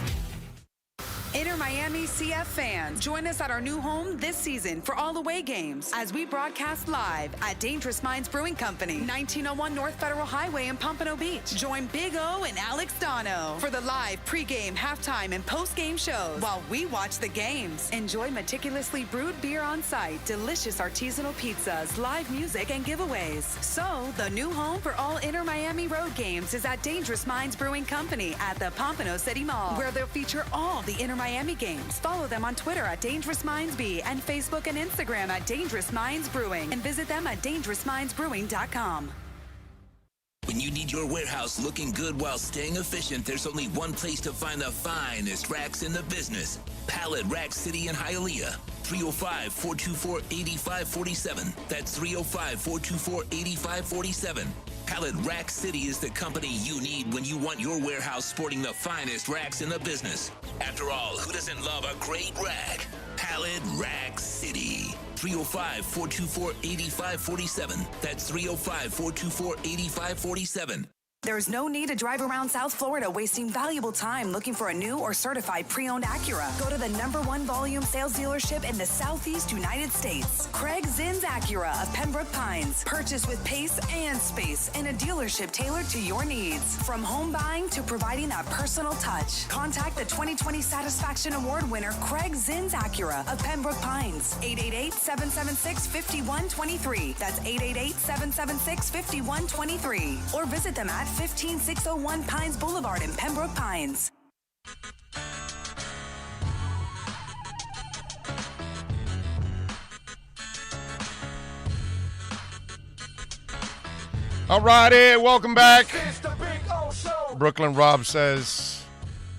Inter Miami CF fans, join us at our new home this season for all away games as we broadcast live at Dangerous Minds Brewing Company, 1901 North Federal Highway in Pompano Beach. Join Big O and Alex Dono for the live pregame, halftime, and postgame shows while we watch the games. Enjoy meticulously brewed beer on site, delicious artisanal pizzas, live music, and giveaways. So, the new home for all Inter Miami road games is at Dangerous Minds Brewing Company at the Pompano City Mall, where they'll feature all the Inter Miami games. Follow them on Twitter at Dangerous Minds B and Facebook and Instagram at Dangerous Minds Brewing, and visit them at dangerousmindsbrewing.com. When you need your warehouse looking good while staying efficient, there's only one place to find the finest racks in the business. Palette Rack City in Hialeah. 305-424-8547. That's 305-424-8547. Palette Rack City is the company you need when you want your warehouse sporting the finest racks in the business. After all, who doesn't love a great rack? Palette Rack City. 305-424-8547. That's 305-424-8547. There's no need to drive around South Florida wasting valuable time looking for a new or certified pre-owned Acura. Go to the #1 volume sales dealership in the Southeast United States. Craig Zinn's Acura of Pembroke Pines. Purchase with pace and space in a dealership tailored to your needs. From home buying to providing that personal touch. Contact the 2020 Satisfaction Award winner Craig Zinn's Acura of Pembroke Pines. 888-776-5123. That's 888-776-5123. Or visit them at 15601 Pines Boulevard in Pembroke Pines. All righty, welcome back. Brooklyn Rob says,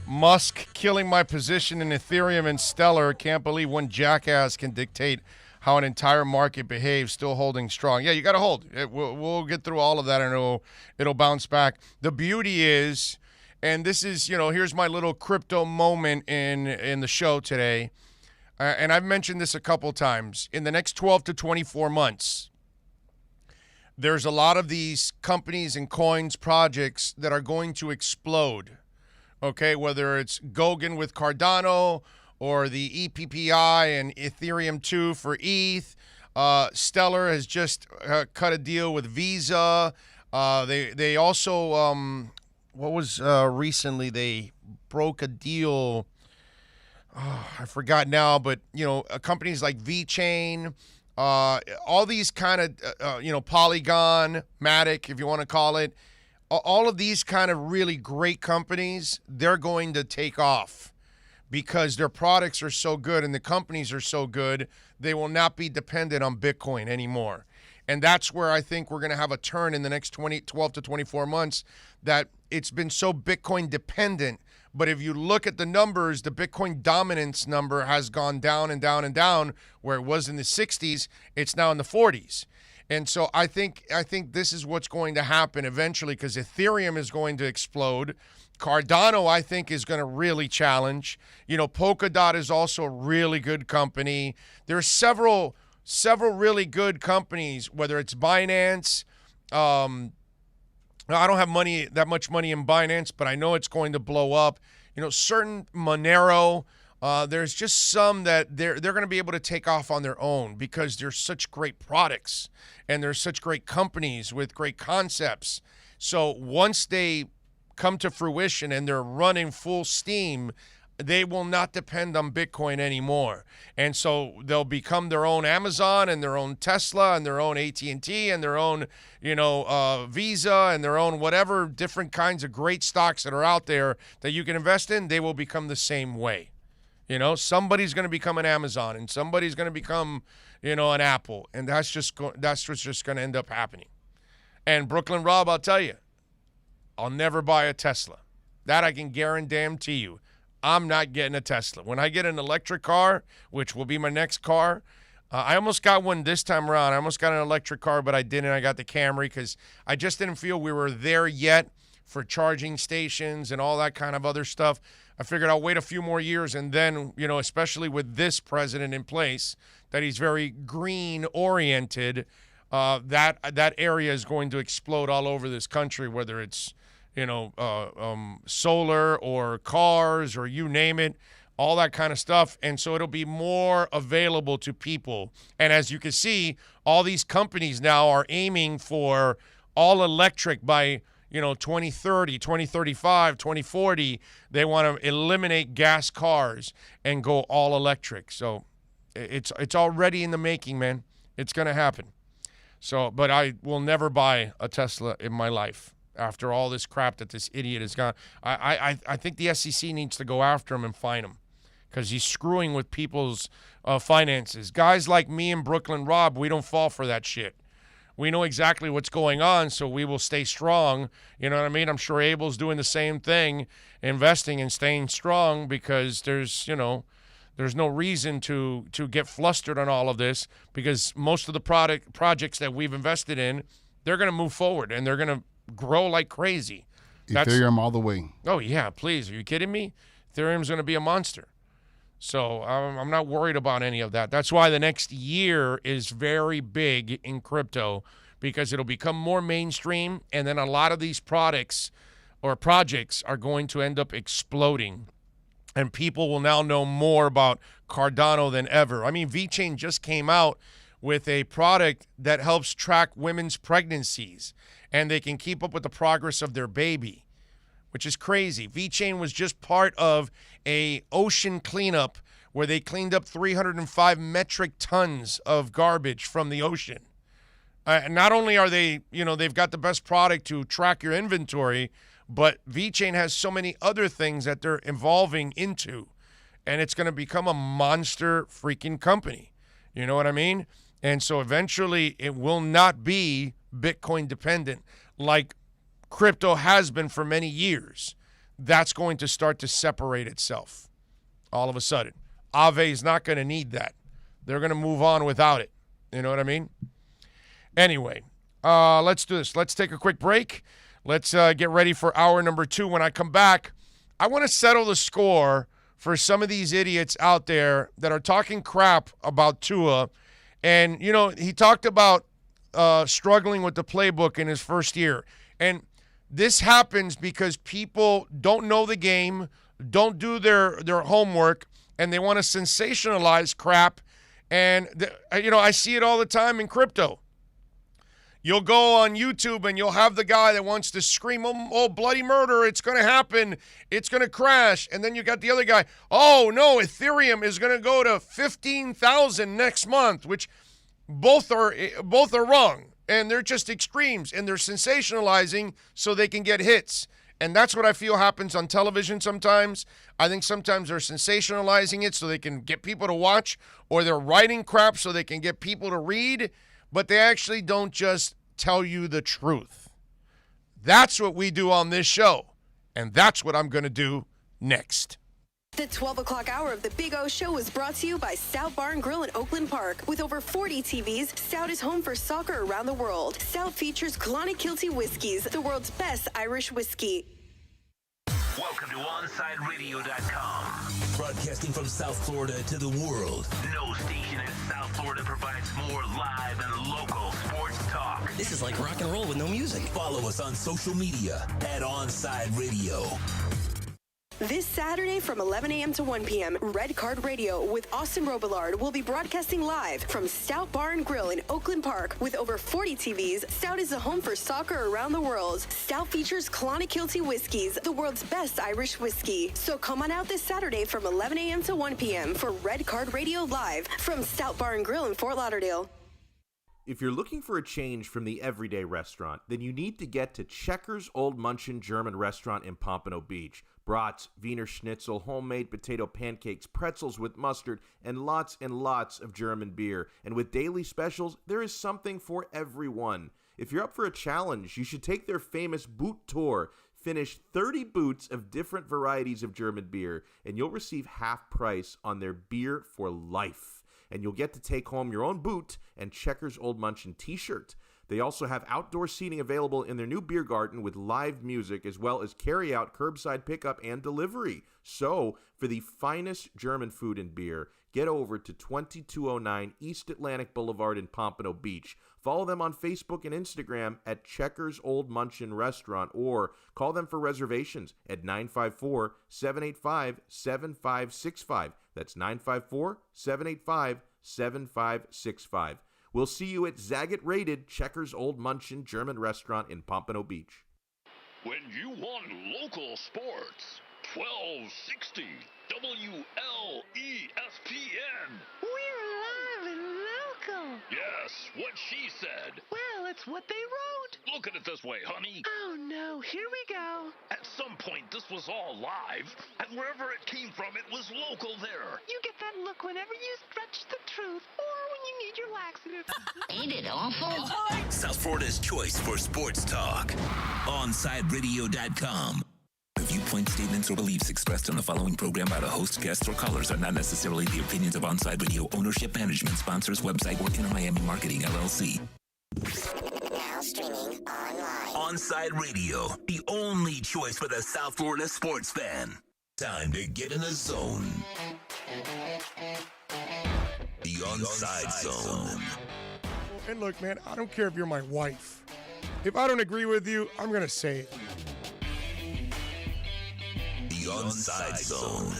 Musk killing my position in Ethereum and Stellar. Can't believe one jackass can dictate how an entire market behaves, still holding strong. Yeah, you got to hold. We'll get through all of that, and it'll bounce back. The beauty is, and this is, here's my little crypto moment in the show today, and I've mentioned this a couple times. In the next 12 to 24 months, there's a lot of these companies and coins projects that are going to explode, okay, whether it's Gauguin with Cardano or the EPPI and Ethereum 2 for ETH. Stellar has just cut a deal with Visa. They also, what was recently, they broke a deal. I forgot now, but, companies like VeChain, all these kind of, Polygon, Matic, if you want to call it, all of these kind of really great companies, they're going to take off because their products are so good and the companies are so good, they will not be dependent on Bitcoin anymore. And that's where I think we're going to have a turn in the next 12 to 24 months, that it's been so Bitcoin dependent. But if you look at the numbers, the Bitcoin dominance number has gone down and down and down. Where it was in the 60s, it's now in the 40s. And so I think this is what's going to happen eventually, because Ethereum is going to explode. Cardano, I think, is going to really challenge. Polkadot is also a really good company. There are several really good companies, whether it's Binance. I don't have that much money in Binance, but I know it's going to blow up. Certain Monero. There's just some that they're going to be able to take off on their own because they're such great products and they're such great companies with great concepts. So once they come to fruition and they're running full steam, they will not depend on Bitcoin anymore. And so they'll become their own Amazon and their own Tesla and their own AT&T and their own, Visa and their own whatever different kinds of great stocks that are out there that you can invest in. They will become the same way. Somebody's going to become an Amazon and somebody's going to become, an Apple. And that's what's just going to end up happening. And Brooklyn Rob, I'll tell you, I'll never buy a Tesla. That I can guarantee you. I'm not getting a Tesla. When I get an electric car, which will be my next car, I almost got one this time around. I almost got an electric car, but I didn't. I got the Camry because I just didn't feel we were there yet for charging stations and all that kind of other stuff. I figured I'll wait a few more years and then, especially with this president in place, that he's very green-oriented, that area is going to explode all over this country, whether it's solar or cars or you name it, all that kind of stuff. And so it'll be more available to people. And as you can see, all these companies now are aiming for all electric by, 2030, 2035, 2040. They want to eliminate gas cars and go all electric. So it's already in the making, man. It's going to happen. So, but I will never buy a Tesla in my life. After all this crap that this idiot has got, I think the SEC needs to go after him and fine him because he's screwing with people's finances. Guys like me and Brooklyn Rob, we don't fall for that shit. We know exactly what's going on, so we will stay strong. You know what I mean? I'm sure Abel's doing the same thing, investing and staying strong because there's no reason to get flustered on all of this because most of the projects that we've invested in, they're going to move forward and they're going to grow like crazy. Ethereum all the way. Oh, yeah, please. Are you kidding me? Ethereum's going to be a monster. So I'm not worried about any of that. That's why the next year is very big in crypto because it'll become more mainstream, and then a lot of these products or projects are going to end up exploding. And people will now know more about Cardano than ever. I mean, VeChain just came out with a product that helps track women's pregnancies, and they can keep up with the progress of their baby, which is crazy. VeChain was just part of a ocean cleanup where they cleaned up 305 metric tons of garbage from the ocean. Not only are they, they've got the best product to track your inventory, but VeChain has so many other things that they're evolving into, and it's going to become a monster freaking company. You know what I mean? And so eventually it will not be Bitcoin dependent like crypto has been for many years. That's going to start to separate itself all of a sudden. Aave is not going to need that. They're going to move on without it. You know what I mean? Anyway, let's do this. Let's take a quick break. Let's get ready for hour number 2. When I come back, I want to settle the score for some of these idiots out there that are talking crap about Tua. And, you know, he talked about struggling with the playbook in his first year. And this happens because people don't know the game, don't do their homework, and they want to sensationalize crap. And, you know, I see it all the time in crypto. You'll go on YouTube and you'll have the guy that wants to scream, oh, bloody murder, it's going to happen, it's going to crash. And then you got the other guy, oh, no, Ethereum is going to go to 15,000 next month, which both are wrong. And they're just extremes, and they're sensationalizing so they can get hits. And that's what I feel happens on television sometimes. I think sometimes they're sensationalizing it so they can get people to watch, or they're writing crap so they can get people to read, but they actually don't just tell you the truth. That's what we do on this show, and that's what I'm going to do next. The 12 o'clock hour of the Big O Show was brought to you by Stout Bar and Grill in Oakland Park. With over 40 TVs, Stout is home for soccer around the world. Stout features Clonakilty Whiskies, the world's best Irish whiskey. Welcome to OnSideRadio.com. Broadcasting from South Florida to the world. No station in South Florida provides more live and local sports talk. This is like rock and roll with no music. Follow us on social media at OnSide Radio. This Saturday from 11 a.m. to 1 p.m., Red Card Radio with Austin Robillard will be broadcasting live from Stout Bar and Grill in Oakland Park. With over 40 TVs, Stout is the home for soccer around the world. Stout features Clonakilty Whiskies, the world's best Irish whiskey. So come on out this Saturday from 11 a.m. to 1 p.m. for Red Card Radio live from Stout Bar and Grill in Fort Lauderdale. If you're looking for a change from the everyday restaurant, then you need to get to Checkers Old Munchin German Restaurant in Pompano Beach. Brats, Wiener Schnitzel, homemade potato pancakes, pretzels with mustard, and lots of German beer. And with daily specials, there is something for everyone. If you're up for a challenge, you should take their famous boot tour. Finish 30 boots of different varieties of German beer, and you'll receive half price on their beer for life. And you'll get to take home your own boot and Checkers Old Munchin t-shirt. They also have outdoor seating available in their new beer garden with live music, as well as carry-out, curbside pickup, and delivery. So, for the finest German food and beer, get over to 2209 East Atlantic Boulevard in Pompano Beach. Follow them on Facebook and Instagram at Checkers Old Munchin Restaurant, or call them for reservations at 954-785-7565. That's 954-785-7565. We'll see you at Zagat-rated Checkers Old Munchin German Restaurant in Pompano Beach. When you want local sports, 1260 WLESPN. We're live and local. Yes, what she said. Well, it's what they wrote. Look at it this way, honey. Oh, no, here we go. At some point, this was all live, and wherever it came from, it was local there. You get that look whenever you stretch the truth, or when you need your laxative. Ain't it awful? South Florida's choice for sports talk. OnSideRadio.com. The viewpoint, statements, or beliefs expressed on the following program by the host, guests, or callers are not necessarily the opinions of OnSide Radio ownership, management, sponsors, website, or Inner Miami Marketing, LLC. Now streaming online. OnSide Radio, the only choice for the South Florida sports fan. Time to get in the zone. The OnSide Zone. And look, man, I don't care if you're my wife. If I don't agree with you, I'm going to say it. The OnSide Zone.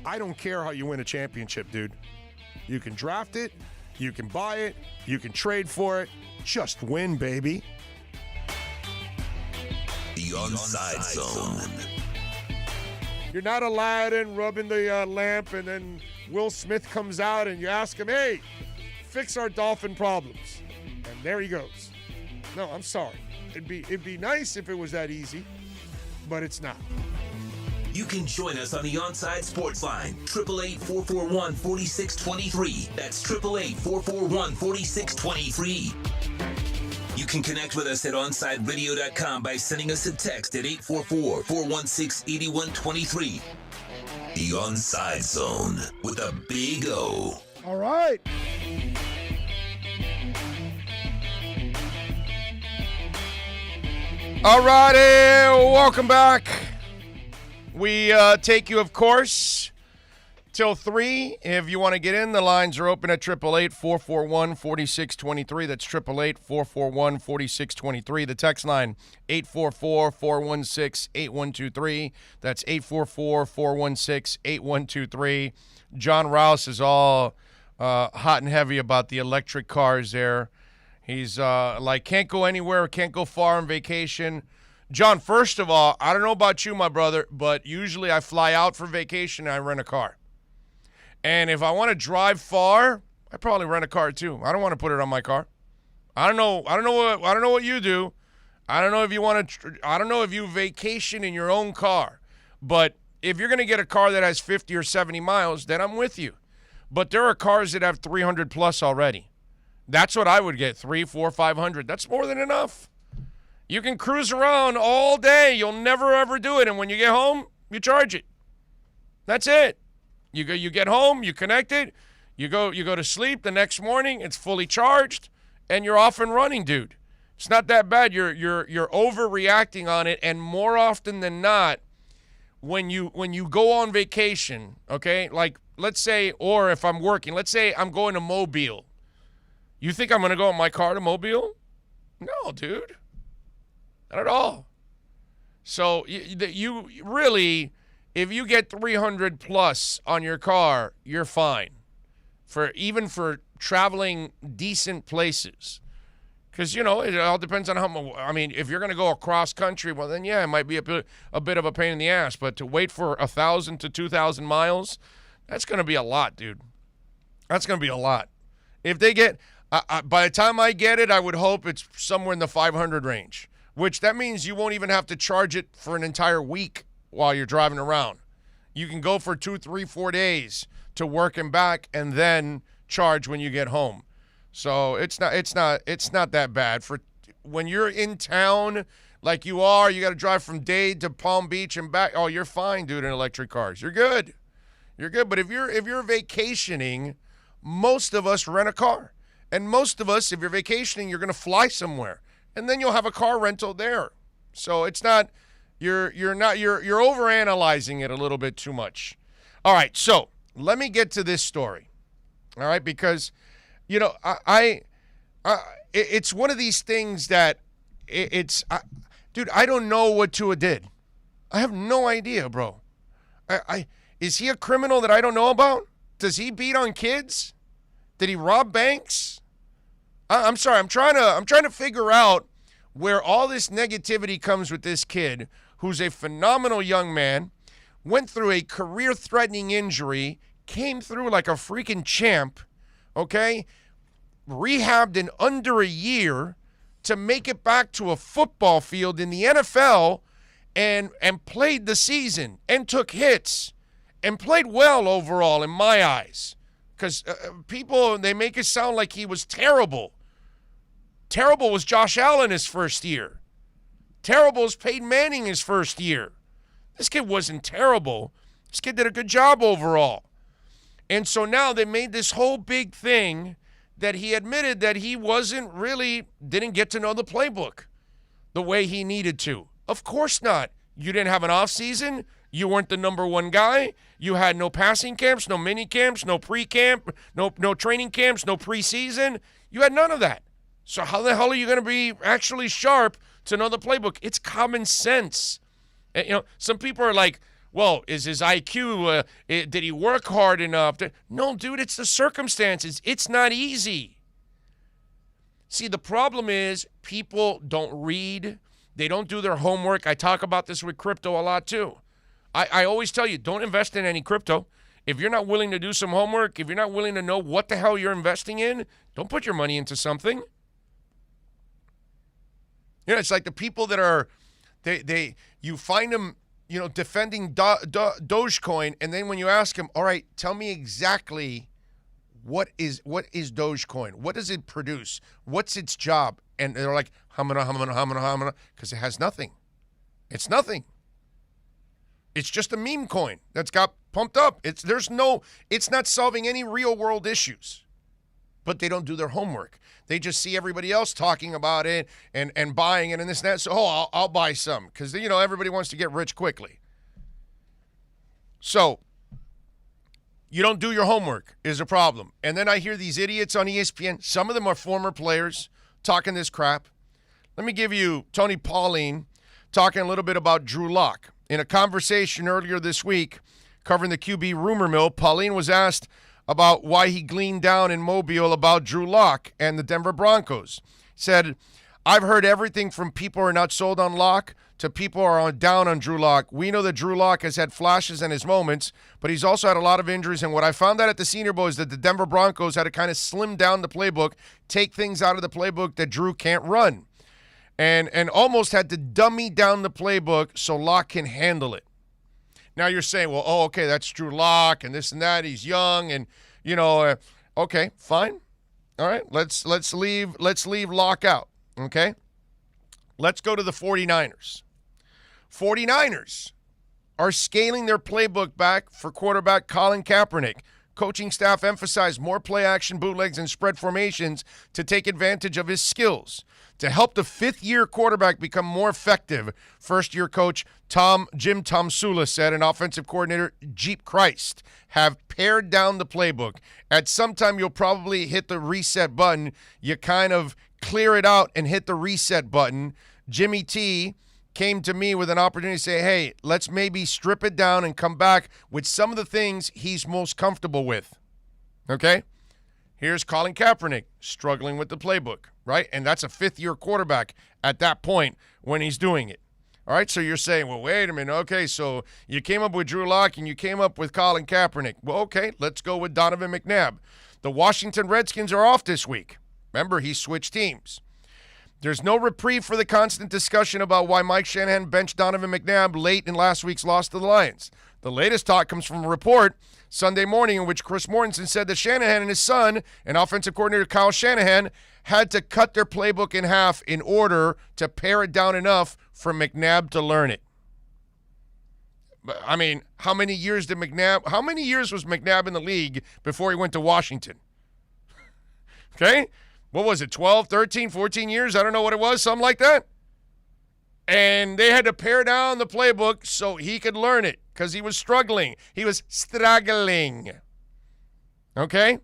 I don't care how you win a championship, dude. You can draft it, you can buy it, you can trade for it. Just win, baby. The OnSide Zone. You're not Aladdin rubbing the lamp, and then Will Smith comes out and you ask him, hey, fix our dolphin problems. And there he goes. No, I'm sorry. It'd be nice if it was that easy, but it's not. You can join us on the OnSide Sports Line, 888-441-4623. That's 888-441-4623. You can connect with us at OnSideRadio.com by sending us a text at 844-416-8123. The The Onside Zone with a big O. All right. All righty, welcome back. We take you, of course, till 3. If you want to get in, the lines are open at 888-441-4623. That's 888-441-4623. The text line, 844-416-8123. That's 844-416-8123. John Rouse is all hot and heavy about the electric cars there. He's like, can't go anywhere, can't go far on vacation. John, first of all, I don't know about you, my brother, but usually I fly out for vacation and I rent a car. And if I want to drive far, I probably rent a car too. I don't want to put it on my car. I don't know what you do. I don't know if you want to. I don't know if you vacation in your own car. But if you're going to get a car that has 50 or 70 miles, then I'm with you. But there are cars that have 300 plus already. That's what I would get, 300, 400, 500. That's more than enough. You can cruise around all day. You'll never, ever do it. And when you get home, you charge it. That's it. You get home, you connect it, you go to sleep. The next morning, it's fully charged, and you're off and running, dude. It's not that bad. You're overreacting on it, and more often than not, when you go on vacation, okay, like let's say, or if I'm working, let's say I'm going to Mobile. You think I'm going to go in my car to Mobile? No, dude. Not at all. So you really, if you get 300 plus on your car, you're fine. Even for traveling decent places. Because, it all depends on how much. I mean, if you're going to go across country, well, then, yeah, it might be a bit of a pain in the ass. But to wait for 1,000 to 2,000 miles, that's going to be a lot, dude. That's going to be a lot. If they get... by the time I get it, I would hope it's somewhere in the 500 range, which that means you won't even have to charge it for an entire week while you're driving around. You can go for 2, 3, 4 days to work and back and then charge when you get home. So it's not that bad. For when you're in town like you are, you got to drive from Dade to Palm Beach and back. Oh, you're fine, dude, in electric cars. You're good. You're good. But if you're vacationing, most of us rent a car. And most of us, if you're vacationing, you're going to fly somewhere, and then you'll have a car rental there. So it's not you're overanalyzing it a little bit too much. All right, so let me get to this story. All right, because it's one of these things that dude, I don't know what Tua did. I have no idea, bro. Is he a criminal that I don't know about? Does he beat on kids? Did he rob banks? I'm sorry. I'm trying to figure out where all this negativity comes with this kid, who's a phenomenal young man, went through a career-threatening injury, came through like a freaking champ, okay? Rehabbed in under a year to make it back to a football field in the NFL, and played the season and took hits and played well overall in my eyes. Because people, they make it sound like he was terrible. Terrible was Josh Allen his first year. Terrible was Peyton Manning his first year. This kid wasn't terrible. This kid did a good job overall. And so now they made this whole big thing that he admitted that he didn't get to know the playbook the way he needed to. Of course not. You didn't have an off season. You weren't the number one guy. You had no passing camps, no mini camps, no pre-camp, no training camps, no preseason. You had none of that. So how the hell are you going to be actually sharp to know the playbook? It's common sense. And, some people are like, well, is his IQ, did he work hard enough? No, dude, it's the circumstances. It's not easy. See, the problem is people don't read. They don't do their homework. I talk about this with crypto a lot too. I always tell you, don't invest in any crypto. If you're not willing to do some homework, if you're not willing to know what the hell you're investing in, don't put your money into something. It's like the people that are, you find them, defending Dogecoin, and then when you ask them, all right, tell me exactly what is Dogecoin? What does it produce? What's its job? And they're like, hamana, because it has nothing. It's nothing. It's just a meme coin that's got pumped up. It's not solving any real world issues. But they don't do their homework. They just see everybody else talking about it and buying it and this and that. So, I'll buy some because, everybody wants to get rich quickly. So, you don't do your homework is a problem. And then I hear these idiots on ESPN. Some of them are former players talking this crap. Let me give you Tony Pauline talking a little bit about Drew Lock. In a conversation earlier this week covering the QB rumor mill, Pauline was asked about why he gleaned down in Mobile about Drew Lock and the Denver Broncos. He said, I've heard everything from people who are not sold on Lock to people who are down on Drew Lock. We know that Drew Lock has had flashes and his moments, but he's also had a lot of injuries. And what I found out at the Senior Bowl is that the Denver Broncos had to kind of slim down the playbook, take things out of the playbook that Drew can't run, and almost had to dummy down the playbook so Lock can handle it. Now you're saying, well, okay, that's Drew Lock and this and that. He's young and, okay, fine. All right, let's leave Lock out, okay? Let's go to the 49ers. 49ers are scaling their playbook back for quarterback Colin Kaepernick. Coaching staff emphasized more play action, bootlegs, and spread formations to take advantage of his skills. To help the fifth-year quarterback become more effective, first-year coach Jim Tomsula said, and offensive coordinator Jeep Christ have pared down the playbook. At some time, you'll probably hit the reset button. You kind of clear it out and hit the reset button. Jimmy T came to me with an opportunity to say, hey, let's maybe strip it down and come back with some of the things he's most comfortable with. Okay? Here's Colin Kaepernick struggling with the playbook, right? And that's a fifth-year quarterback at that point when he's doing it. All right, so you're saying, well, wait a minute. Okay, so you came up with Drew Lock and you came up with Colin Kaepernick. Well, okay, let's go with Donovan McNabb. The Washington Redskins are off this week. Remember, he switched teams. There's no reprieve for the constant discussion about why Mike Shanahan benched Donovan McNabb late in last week's loss to the Lions. The latest talk comes from a report Sunday morning in which Chris Mortensen said that Shanahan and his son and offensive coordinator Kyle Shanahan had to cut their playbook in half in order to pare it down enough for McNabb to learn it. I mean, how many years was McNabb in the league before he went to Washington? Okay? What was it, 12, 13, 14 years? I don't know what it was, something like that. And they had to pare down the playbook so he could learn it because he was struggling. He was struggling. Okay?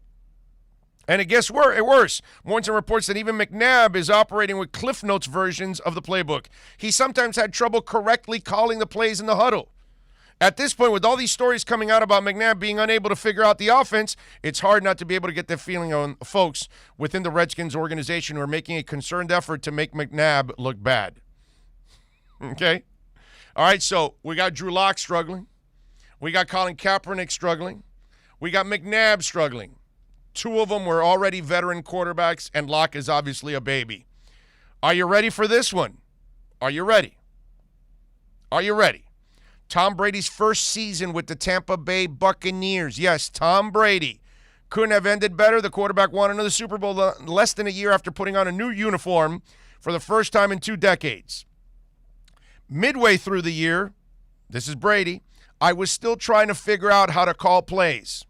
And it gets worse. Mortensen reports that even McNabb is operating with Cliff Notes versions of the playbook. He sometimes had trouble correctly calling the plays in the huddle. At this point, with all these stories coming out about McNabb being unable to figure out the offense, it's hard not to be able to get that feeling on folks within the Redskins organization who are making a concerted effort to make McNabb look bad. Okay? All right, so we got Drew Lock struggling. We got Colin Kaepernick struggling. We got McNabb struggling. Two of them were already veteran quarterbacks, and Lock is obviously a baby. Are you ready for this one? Are you ready? Are you ready? Tom Brady's first season with the Tampa Bay Buccaneers. Yes, Tom Brady. Couldn't have ended better. The quarterback won another Super Bowl less than a year after putting on a new uniform for the first time in 2 decades. Midway through the year, this is Brady, I was still trying to figure out how to call plays.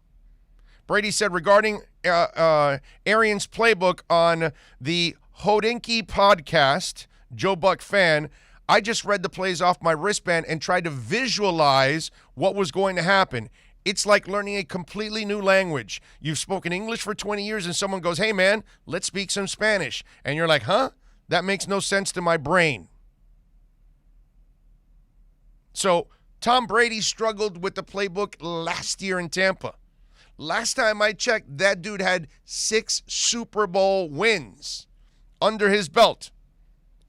Brady said regarding Arians' playbook on the Hodinky podcast, Joe Buck fan, I just read the plays off my wristband and tried to visualize what was going to happen. It's like learning a completely new language. You've spoken English for 20 years and someone goes, hey, man, let's speak some Spanish. And you're like, huh? That makes no sense to my brain. So Tom Brady struggled with the playbook last year in Tampa. Last time I checked, that dude had 6 Super Bowl wins under his belt.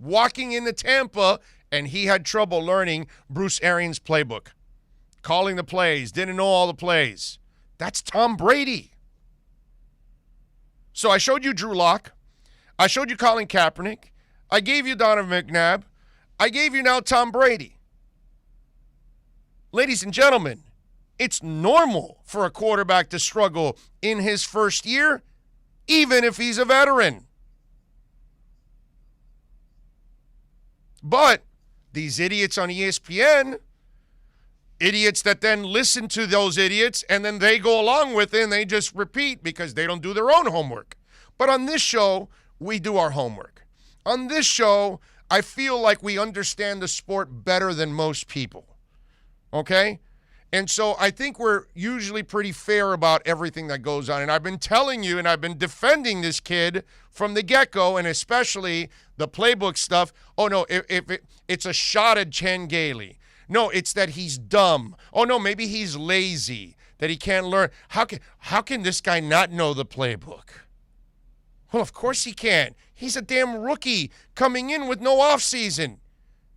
Walking into Tampa, and he had trouble learning Bruce Arians' playbook. Calling the plays, didn't know all the plays. That's Tom Brady. So I showed you Drew Lock. I showed you Colin Kaepernick. I gave you Donovan McNabb. I gave you now Tom Brady. Ladies and gentlemen, it's normal for a quarterback to struggle in his first year, even if he's a veteran. But these idiots on ESPN, idiots that then listen to those idiots, and then they go along with it, and they just repeat because they don't do their own homework. But on this show, we do our homework. On this show, I feel like we understand the sport better than most people, okay? And so I think we're usually pretty fair about everything that goes on. And I've been telling you, and I've been defending this kid from the get-go, and especially the playbook stuff. Oh, no, it's a shot at Chan Gailey. No, it's that he's dumb. Oh, no, maybe he's lazy, that he can't learn. How can this guy not know the playbook? Well, of course he can. He's a damn rookie coming in with no offseason.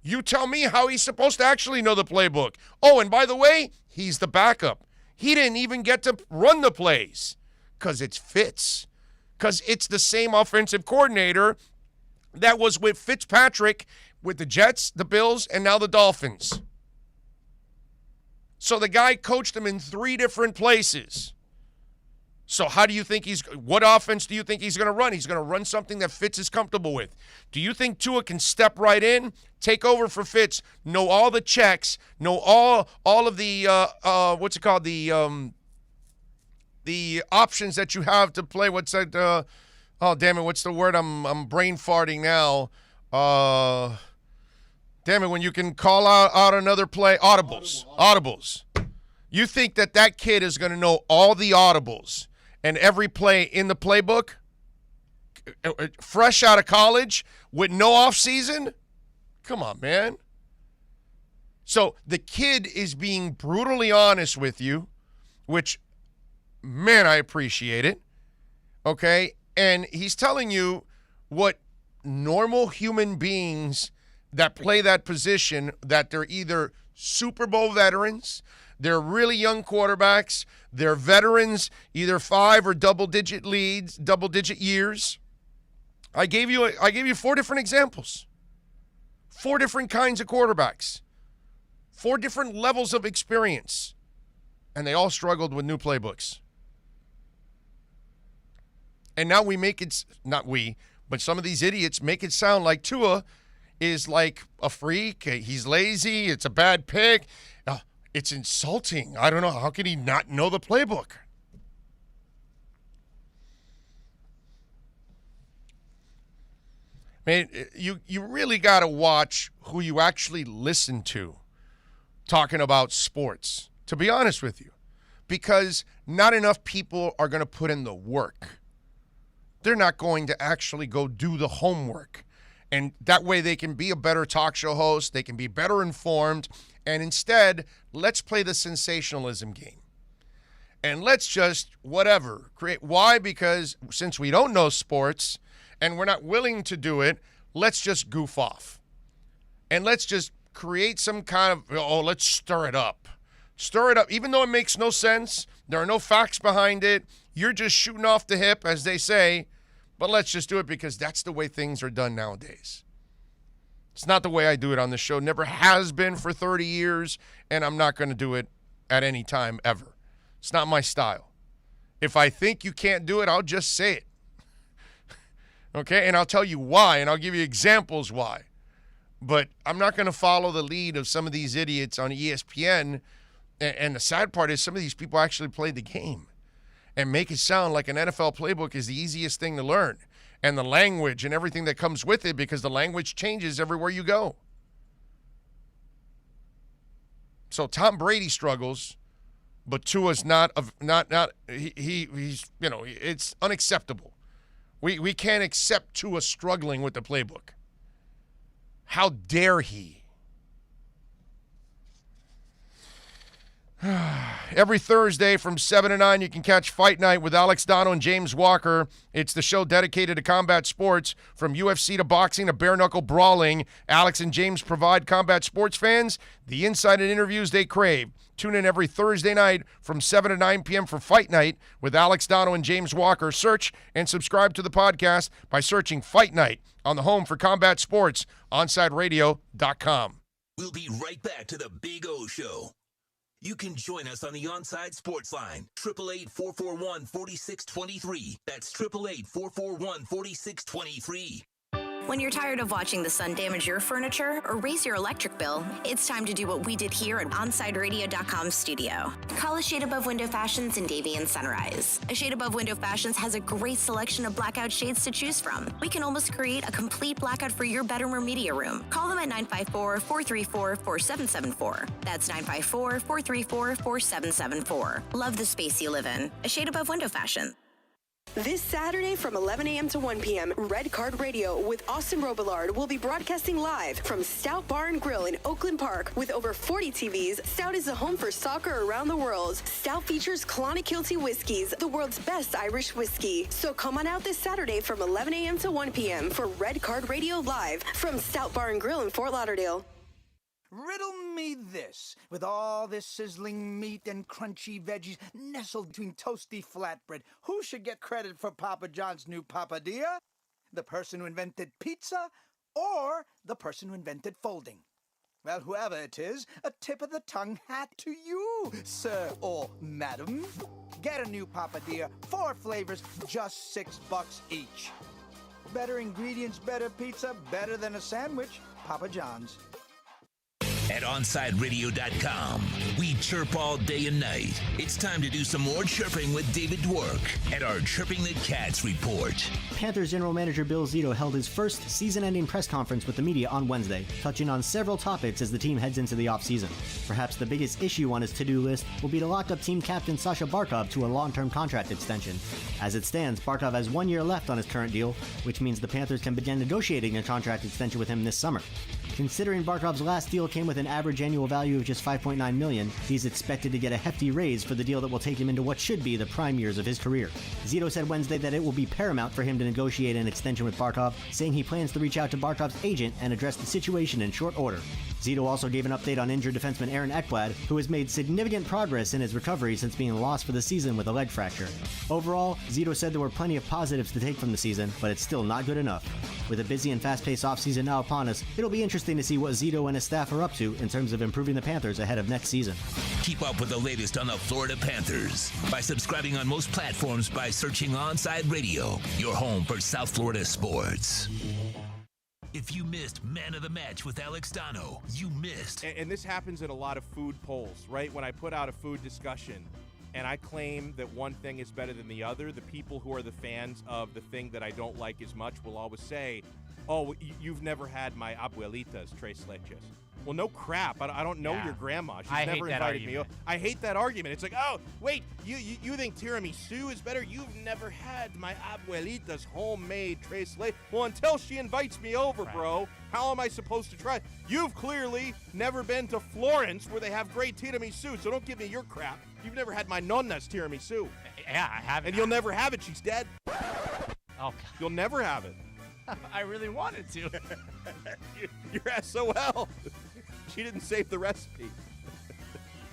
You tell me how he's supposed to actually know the playbook. Oh, and by the way, he's the backup. He didn't even get to run the plays because it's Fitz. Because it's the same offensive coordinator that was with Fitzpatrick with the Jets, the Bills, and now the Dolphins. So the guy coached him in 3 different places. So how do you think what offense do you think he's going to run? He's going to run something that Fitz is comfortable with. Do you think Tua can step right in, take over for Fitz, know all the checks, know all of the, the options that you have to play? What's that? Oh, damn it, what's the word? I'm brain farting now. Damn it, when you can call out another play. Audibles. You think that kid is going to know all the audibles and every play in the playbook, fresh out of college with no offseason? Come on, man. So the kid is being brutally honest with you, which, man, I appreciate it, okay? And he's telling you what normal human beings that play that position, that they're either Super Bowl veterans, they're really young quarterbacks, they're veterans, either 5 or double-digit years. I gave you 4 different examples. 4 different kinds of quarterbacks. 4 different levels of experience. And they all struggled with new playbooks. And now we make it, not we, but some of these idiots make it sound like Tua is like a freak. He's lazy. It's a bad pick. It's insulting. I don't know. How can he not know the playbook? Man, you really got to watch who you actually listen to talking about sports, to be honest with you, because not enough people are going to put in the work. They're not going to actually go do the homework. And that way they can be a better talk show host. They can be better informed. And instead, let's play the sensationalism game. And let's just, create. Why? Because since we don't know sports and we're not willing to do it, let's just goof off. And let's just create some kind of, let's stir it up. Stir it up. Even though it makes no sense, there are no facts behind it. You're just shooting off the hip, as they say. But let's just do it because that's the way things are done nowadays. It's not the way I do it on the show. Never has been for 30 years, and I'm not going to do it at any time ever. It's not my style. If I think you can't do it, I'll just say it. Okay? And I'll tell you why, and I'll give you examples why. But I'm not going to follow the lead of some of these idiots on ESPN. And the sad part is some of these people actually play the game and make it sound like an NFL playbook is the easiest thing to learn. And the language and everything that comes with it, because the language changes everywhere you go. So Tom Brady struggles, but Tua's he's it's unacceptable. We can't accept Tua struggling with the playbook. How dare he? Every Thursday from 7 to 9, you can catch Fight Night with Alex Dono and James Walker. It's the show dedicated to combat sports, from UFC to boxing to bare-knuckle brawling. Alex and James provide combat sports fans the insight and interviews they crave. Tune in every Thursday night from 7 to 9 p.m. for Fight Night with Alex Dono and James Walker. Search and subscribe to the podcast by searching Fight Night on the home for combat sports, OnsideRadio.com. We'll be right back to the Big O Show. You can join us on the Onside Sports Line, 888-441-4623. That's 888-441-4623. When you're tired of watching the sun damage your furniture or raise your electric bill, it's time to do what we did here at OnSideRadio.com studio. Call A Shade Above Window Fashions in Davie and Sunrise. A Shade Above Window Fashions has a great selection of blackout shades to choose from. We can almost create a complete blackout for your bedroom or media room. Call them at 954-434-4774. That's 954-434-4774. Love the space you live in. A Shade Above Window Fashion. This Saturday from 11 a.m. to 1 p.m., Red Card Radio with Austin Robillard will be broadcasting live from Stout Bar and Grill in Oakland Park. With over 40 TVs, Stout is the home for soccer around the world. Stout features Clonakilty Whiskies, the world's best Irish whiskey. So come on out this Saturday from 11 a.m. to 1 p.m. for Red Card Radio live from Stout Bar and Grill in Fort Lauderdale. Riddle me this. With all this sizzling meat and crunchy veggies nestled between toasty flatbread, who should get credit for Papa John's new Papadilla? The person who invented pizza or the person who invented folding? Well, whoever it is, a tip of the tongue hat to you, sir or madam. Get a new Papadilla, 4 flavors, just $6 each. Better ingredients, better pizza, better than a sandwich. Papa John's. At OnSideRadio.com, we chirp all day and night. It's time to do some more chirping with David Dwork at our Chirping the Cats report. Panthers general manager Bill Zito held his first season-ending press conference with the media on Wednesday, touching on several topics as the team heads into the offseason. Perhaps the biggest issue on his to-do list will be to lock up team captain Sasha Barkov to a long-term contract extension. As it stands, Barkov has 1 year left on his current deal, which means the Panthers can begin negotiating a contract extension with him this summer. Considering Barkov's last deal came with an average annual value of just $5.9 million, he's expected to get a hefty raise for the deal that will take him into what should be the prime years of his career. Zito said Wednesday that it will be paramount for him to negotiate an extension with Barkov, saying he plans to reach out to Barkov's agent and address the situation in short order. Zito also gave an update on injured defenseman Aaron Ekblad, who has made significant progress in his recovery since being lost for the season with a leg fracture. Overall, Zito said there were plenty of positives to take from the season, but it's still not good enough. With a busy and fast-paced offseason now upon us, it'll be interesting to see what Zito and his staff are up to in terms of improving the Panthers ahead of next season. Keep up with the latest on the Florida Panthers by subscribing on most platforms by searching Onside Radio, your home for South Florida sports. If you missed Man of the Match with Alex Dono, you missed. And this happens in a lot of food polls, right? When I put out a food discussion and I claim that one thing is better than the other, the people who are the fans of the thing that I don't like as much will always say, oh, you've never had my abuelita's tres leches. Well, no crap. I don't know your grandma. She's never invited me over. I hate that argument. It's like, oh, wait, you think tiramisu is better? You've never had my abuelita's homemade tres leches. Well, until she invites me over, bro, how am I supposed to try? You've clearly never been to Florence where they have great tiramisu, so don't give me your crap. You've never had my nonna's tiramisu. Yeah, I haven't. And you'll never have it. She's dead. Oh, God. You'll never have it. I really wanted to. You're SOL. She didn't save the recipe.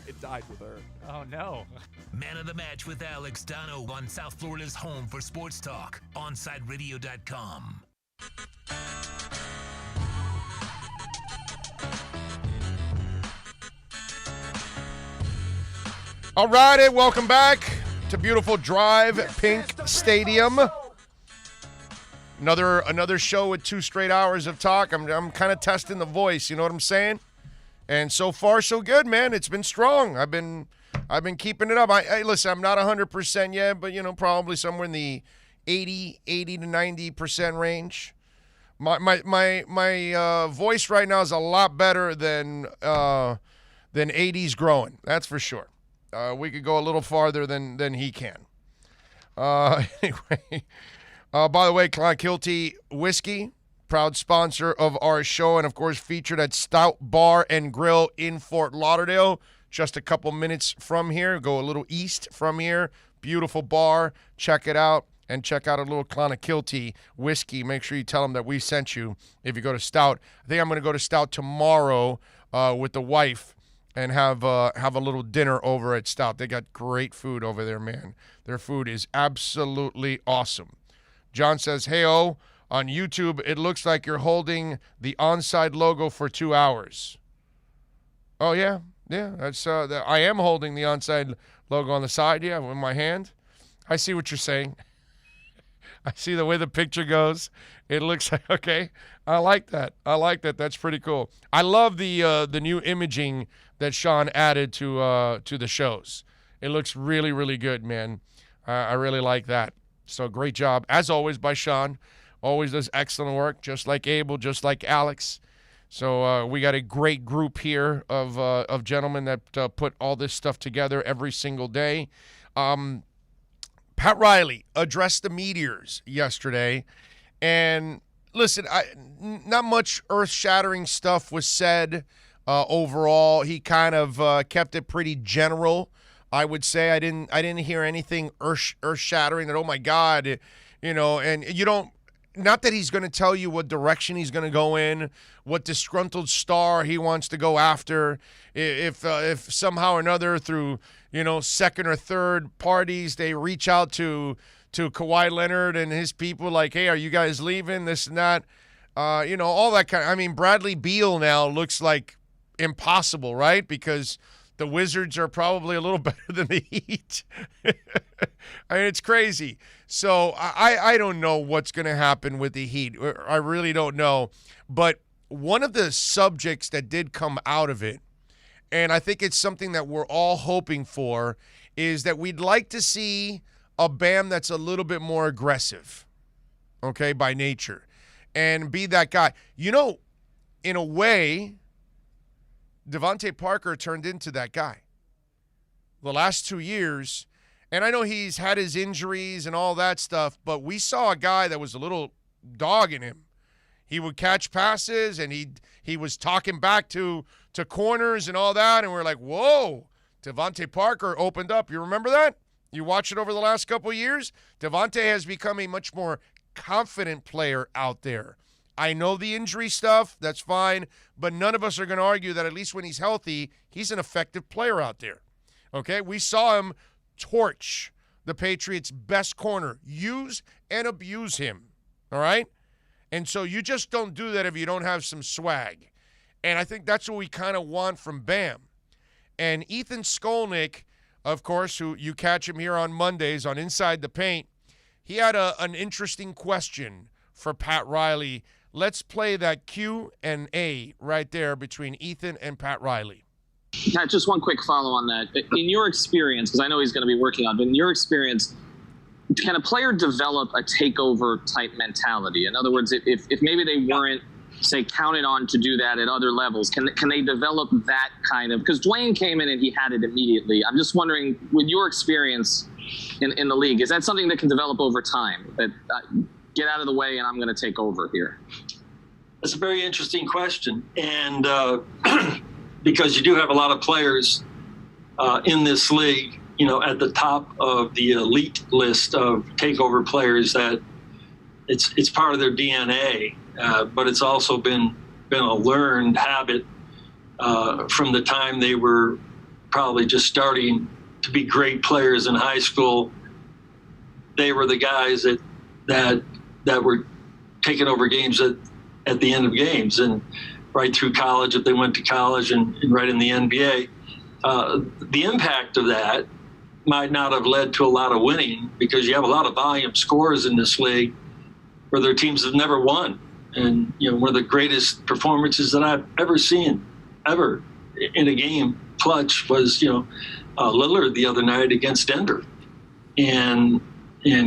It died with her. Oh, no. Man of the Match with Alex Dono on South Florida's home for sports talk, OnSideRadio.com. All righty, welcome back to beautiful Drive Pink Stadium. Another show with 2 straight hours of talk. I'm kind of testing the voice, you know what I'm saying? And so far, so good, man. It's been strong. I've been keeping it up. Listen, I'm not 100% yet, but probably somewhere in the 80 to 90% range. My voice right now is a lot better than 80's growing. That's for sure. We could go a little farther than he can. Anyway, by the way, Clonakilty Whiskey, proud sponsor of our show, and of course featured at Stout Bar and Grill in Fort Lauderdale, just a couple minutes from here. Go a little east from here. Beautiful bar. Check it out, and check out a little Clonakilty Whiskey. Make sure you tell them that we sent you if you go to Stout. I think I'm going to go to Stout tomorrow with the wife and have a little dinner over at Stout. They got great food over there, man. Their food is absolutely awesome. John says, hey-oh, on YouTube, it looks like you're holding the Onside logo for 2 hours. Oh, yeah? Yeah, that's I am holding the Onside logo on the side, yeah, with my hand. I see what you're saying. I see the way the picture goes. It looks like, okay, I like that. That's pretty cool. I love the new imaging that Sean added to the shows. It looks really, really good, man. I really like that. So great job, as always, by Sean. Always does excellent work, just like Abel, just like Alex. So we got a great group here of gentlemen that put all this stuff together every single day. Pat Riley addressed the Meteors yesterday, and listen, not much earth-shattering stuff was said overall. He kind of kept it pretty general, I would say. I didn't hear anything earth-shattering that, oh my God, and you don't. Not that he's going to tell you what direction he's going to go in, what disgruntled star he wants to go after, if somehow or another through, second or third parties they reach out to Kawhi Leonard and his people like, hey, are you guys leaving, this and that, all that kind of, I mean, Bradley Beal now looks like impossible, right? Because the Wizards are probably a little better than the Heat. I mean, it's crazy. So I don't know what's going to happen with the Heat. I really don't know. But one of the subjects that did come out of it, and I think it's something that we're all hoping for, is that we'd like to see a Bam that's a little bit more aggressive, okay, by nature, and be that guy. In a way, Devontae Parker turned into that guy. The last 2 years, and I know he's had his injuries and all that stuff, but we saw a guy that was a little dog in him. He would catch passes, and he was talking back to corners and all that, and we're like, whoa, Devontae Parker opened up. You remember that? You watch it over the last couple of years? Devontae has become a much more confident player out there. I know the injury stuff, that's fine, but none of us are going to argue that at least when he's healthy, he's an effective player out there. Okay? We saw him torch the Patriots' best corner, use and abuse him. All right? And so you just don't do that if you don't have some swag. And I think that's what we kind of want from Bam. And Ethan Skolnick, of course, who you catch him here on Mondays on Inside the Paint, he had an interesting question for Pat Riley. Let's play that Q&A right there between Ethan and Pat Riley. Just one quick follow on that. In your experience, because I know he's going to be working on it, but in your experience, can a player develop a takeover type mentality? In other words, if maybe they weren't, say, counted on to do that at other levels, can they develop that kind of, because Dwayne came in and he had it immediately. I'm just wondering, with your experience in the league, is that something that can develop over time? That get out of the way and I'm going to take over here? That's a very interesting question. And because you do have a lot of players in this league, at the top of the elite list of takeover players, that it's part of their DNA, but it's also been a learned habit from the time they were probably just starting to be great players in high school. They were the guys that were taking over games at the end of games, and right through college if they went to college, and right in the NBA. The impact of that might not have led to a lot of winning, because you have a lot of volume scorers in this league where their teams have never won. And, one of the greatest performances that I've ever seen, ever, in a game, clutch, was, Lillard the other night against Denver. And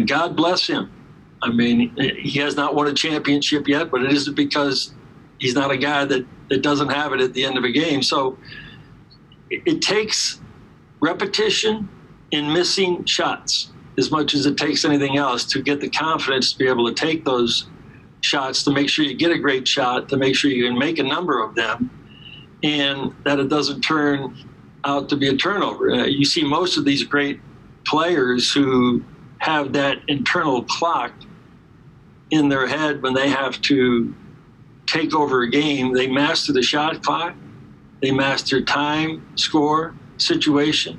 God bless him. I mean, he has not won a championship yet, but it isn't because he's not a guy that doesn't have it at the end of a game. So it takes repetition in missing shots as much as it takes anything else to get the confidence to be able to take those shots, to make sure you get a great shot, to make sure you can make a number of them, and that it doesn't turn out to be a turnover. You see most of these great players who have that internal clock in their head when they have to take over a game. They master the shot clock, they master time, score, situation.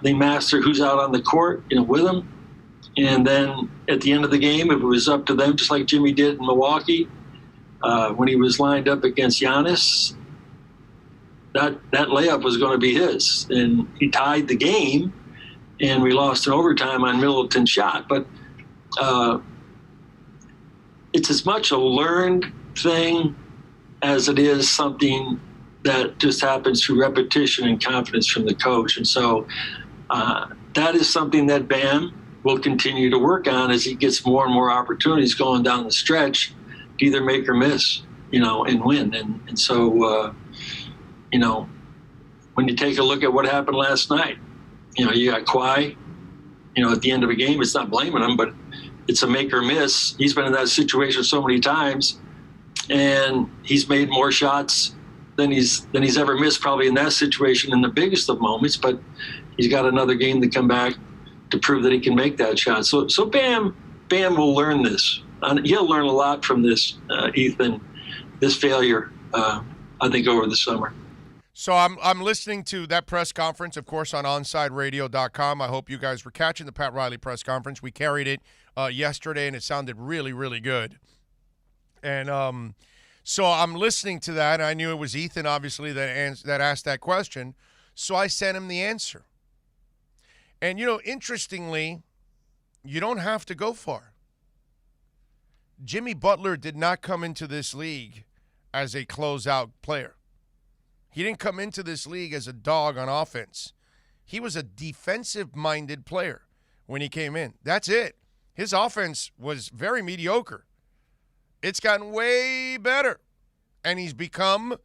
They master who's out on the court, with them. And then at the end of the game, if it was up to them, just like Jimmy did in Milwaukee, when he was lined up against Giannis, that layup was going to be his. And he tied the game, and we lost in overtime on Middleton's shot. But it's as much a learned thing as it is something that just happens through repetition and confidence from the coach. And so that is something that Bam will continue to work on as he gets more and more opportunities going down the stretch to either make or miss, and win. And so, when you take a look at what happened last night, you got Kawhi, at the end of a game, it's not blaming him, but it's a make or miss. He's been in that situation so many times, and he's made more shots than he's ever missed probably in that situation in the biggest of moments, but he's got another game to come back to prove that he can make that shot. So Bam will learn this. He'll learn a lot from this, Ethan, this failure, I think, over the summer. So I'm listening to that press conference, of course, on OnSideRadio.com. I hope you guys were catching the Pat Riley press conference. We carried it yesterday, and it sounded really, really good. And so I'm listening to that, and I knew it was Ethan, obviously, that asked that question. So I sent him the answer. And, interestingly, you don't have to go far. Jimmy Butler did not come into this league as a closeout player. He didn't come into this league as a dog on offense. He was a defensive-minded player when he came in. That's it. His offense was very mediocre. It's gotten way better, and he's become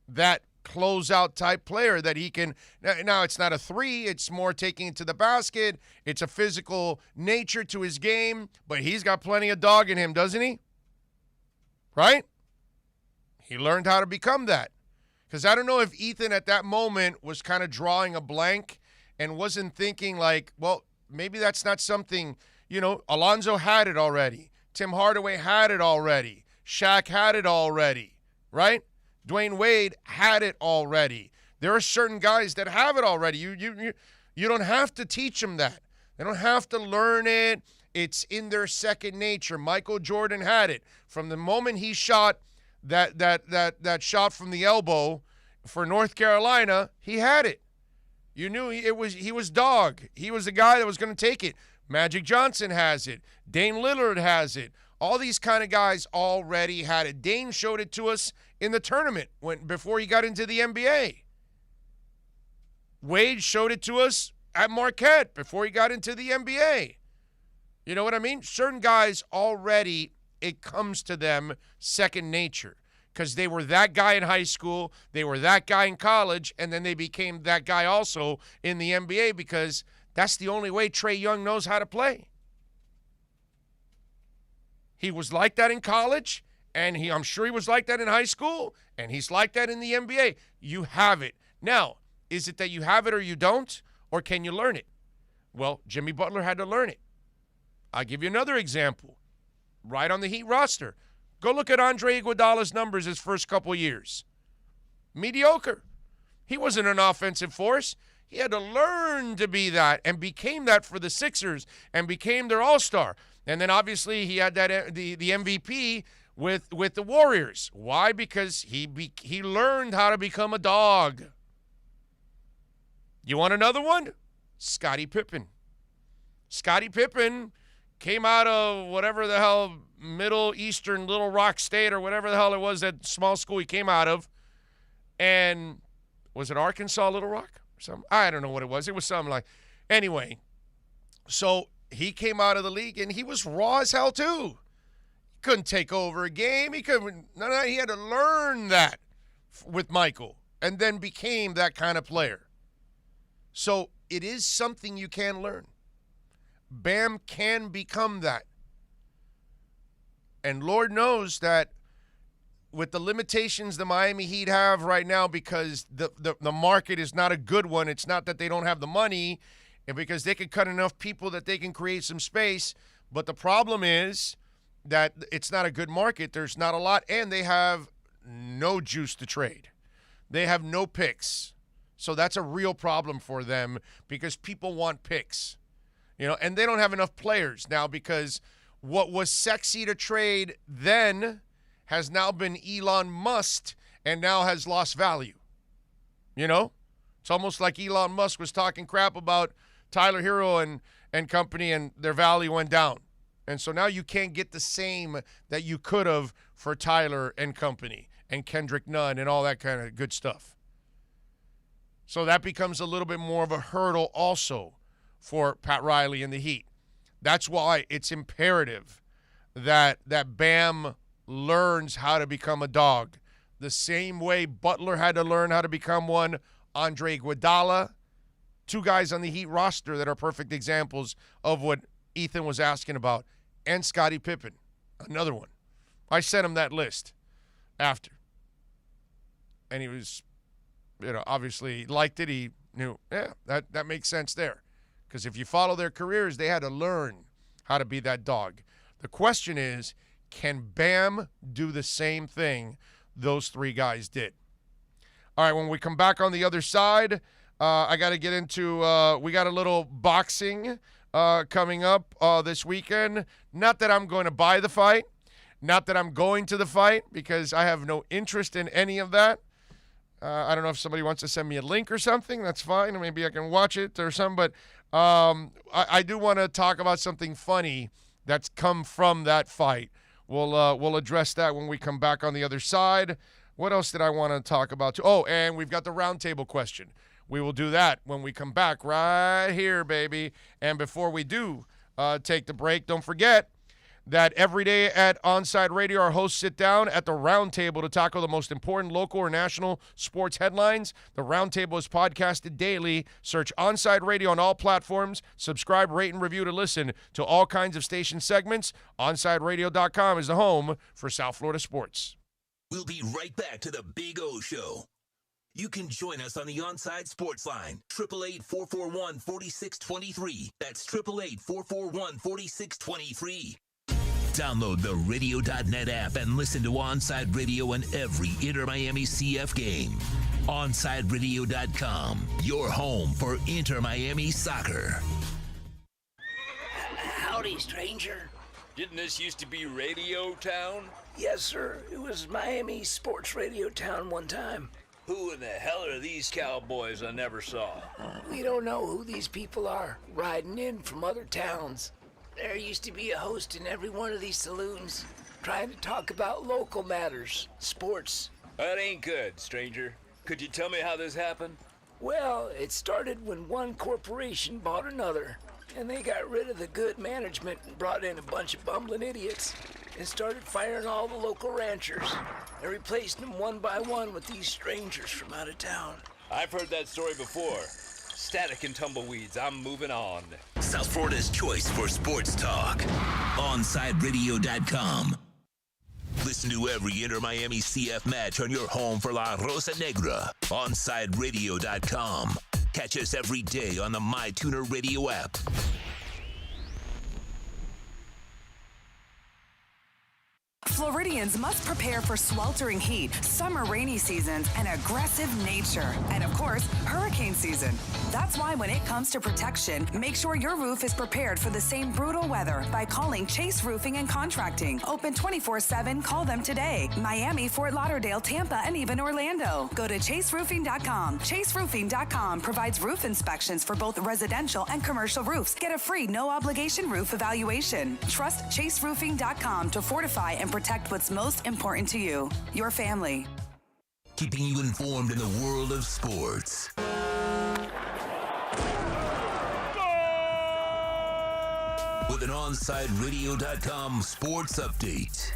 that closeout type player that he can. Now it's not a three, it's more taking it to the basket. It's a physical nature to his game, but he's got plenty of dog in him, doesn't he? Right? He learned how to become that. Because I don't know if Ethan at that moment was kind of drawing a blank and wasn't thinking like, well, maybe that's not something, Alonzo had it already. Tim Hardaway had it already. Shaq had it already, right? Dwayne Wade had it already. There are certain guys that have it already. You don't have to teach them that. They don't have to learn it. It's in their second nature. Michael Jordan had it. From the moment he shot that shot from the elbow for North Carolina, he had it. You knew he was dog. He was the guy that was going to take it. Magic Johnson has it. Dame Lillard has it. All these kind of guys already had it. Dame showed it to us in the tournament before he got into the NBA. Wade showed it to us at Marquette before he got into the NBA. You know what I mean? Certain guys already, it comes to them second nature because they were that guy in high school, they were that guy in college, and then they became that guy also in the NBA because that's the only way Trae Young knows how to play. He was like that in college, and I'm sure he was like that in high school, and he's like that in the NBA. You have it. Now, is it that you have it or you don't, or can you learn it? Well, Jimmy Butler had to learn it. I'll give you another example. Right on the Heat roster. Go look at Andre Iguodala's numbers his first couple years. Mediocre. He wasn't an offensive force. He had to learn to be that and became that for the Sixers and became their all-star. And then obviously he had that the MVP with the Warriors. Why? Because he learned how to become a dog. You want another one? Scottie Pippen. Scottie Pippen came out of whatever the hell Middle Eastern Little Rock State or whatever the hell it was, that small school he came out of. And was it Arkansas Little Rock or something? I don't know what it was. It was something like. Anyway, so he came out of the league and he was raw as hell too. He couldn't take over a game. He couldn't. No, he had to learn that with Michael and then became that kind of player. So it is something you can learn. Bam can become that. And Lord knows that with the limitations the Miami Heat have right now, because the market is not a good one. It's not that they don't have the money, and because they can cut enough people that they can create some space. But the problem is that it's not a good market. There's not a lot, and they have no juice to trade. They have no picks. So that's a real problem for them because people want picks. And they don't have enough players now because what was sexy to trade then has now been Elon Musk and now has lost value. It's almost like Elon Musk was talking crap about Tyler Hero and company, and their value went down. And so now you can't get the same that you could have for Tyler and company and Kendrick Nunn and all that kind of good stuff. So that becomes a little bit more of a hurdle also for Pat Riley and the Heat. That's why it's imperative that Bam learns how to become a dog. The same way Butler had to learn how to become one, Andre Iguodala, two guys on the Heat roster that are perfect examples of what Ethan was asking about, and Scottie Pippen, another one. I sent him that list after. And he was, obviously liked it. He knew, that makes sense there. Because if you follow their careers, they had to learn how to be that dog. The question is, can Bam do the same thing those three guys did? All right, when we come back on the other side, I got to get into, we got a little boxing coming up this weekend. Not that I'm going to buy the fight. Not that I'm going to the fight, because I have no interest in any of that. I don't know if somebody wants to send me a link or something. That's fine. Maybe I can watch it or something. But I do want to talk about something funny that's come from that fight. We'll address that when we come back on the other side. What else did I want to talk about? Oh, and we've got the roundtable question. We will do that when we come back right here, baby. And before we do take the break, don't forget that every day at Onside Radio, our hosts sit down at the roundtable to tackle the most important local or national sports headlines. The roundtable is podcasted daily. Search Onside Radio on all platforms. Subscribe, rate, and review to listen to all kinds of station segments. OnsideRadio.com is the home for South Florida sports. We'll be right back to the Big O Show. You can join us on the Onside Sports Line, 888-441-4623. That's 888-441-4623. Download the Radio.net app and listen to Onside Radio and every Inter Miami CF game. OnsideRadio.com, your home for Inter Miami soccer. Howdy, stranger. Didn't this used to be Radio Town? Yes, sir. It was Miami Sports Radio Town one time. Who in the hell are these cowboys I never saw? We don't know who these people are, riding in from other towns. There used to be a host in every one of these saloons, trying to talk about local matters, sports. That ain't good, stranger. Could you tell me how this happened? Well, it started when one corporation bought another, and they got rid of the good management and brought in a bunch of bumbling idiots, and started firing all the local ranchers, and replacing them one by one with these strangers from out of town. I've heard that story before. Static and tumbleweeds, I'm moving on. South Florida's choice for sports talk. OnsideRadio.com. Listen to every Inter Miami CF match on your home for La Rosa Negra. OnsideRadio.com. Catch us every day on the MyTuner Radio app. Floridians must prepare for sweltering heat, summer rainy seasons, and aggressive nature. And of course, hurricane season. That's why when it comes to protection, make sure your roof is prepared for the same brutal weather by calling Chase Roofing and Contracting. Open 24/7. Call them today. Miami, Fort Lauderdale, Tampa, and even Orlando. Go to chaseroofing.com. Chaseroofing.com provides roof inspections for both residential and commercial roofs. Get a free no-obligation roof evaluation. Trust chaseroofing.com to fortify and protect what's most important to you, your family. Keeping you informed in the world of sports. With an OnsideRadio.com sports update.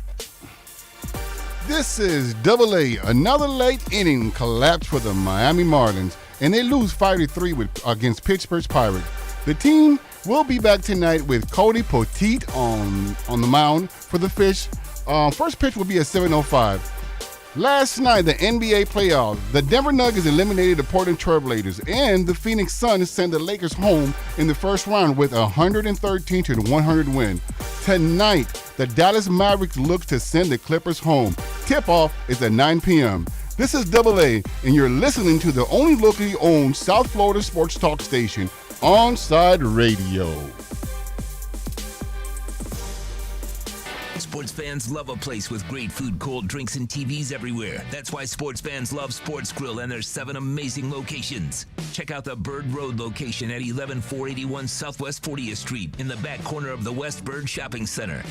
This is Double A. Another late inning collapse for the Miami Marlins, and they lose 5-3 against Pittsburgh's Pirates. The team will be back tonight with Cody Poteet on the mound for the Fish. First pitch will be at 7:05. Last night, the NBA playoffs, the Denver Nuggets eliminated the Portland Trailblazers, and the Phoenix Suns sent the Lakers home in the first round with a 113-100 win. Tonight, the Dallas Mavericks look to send the Clippers home. Tip-off is at 9 p.m. This is Double A, and you're listening to the only locally owned South Florida sports talk station, Onside Radio. Sports fans love a place with great food, cold drinks, and TVs everywhere. That's why sports fans love Sports Grill and their 7 amazing locations. Check out the Bird Road location at 11481 Southwest 40th Street in the back corner of the West Bird Shopping Center.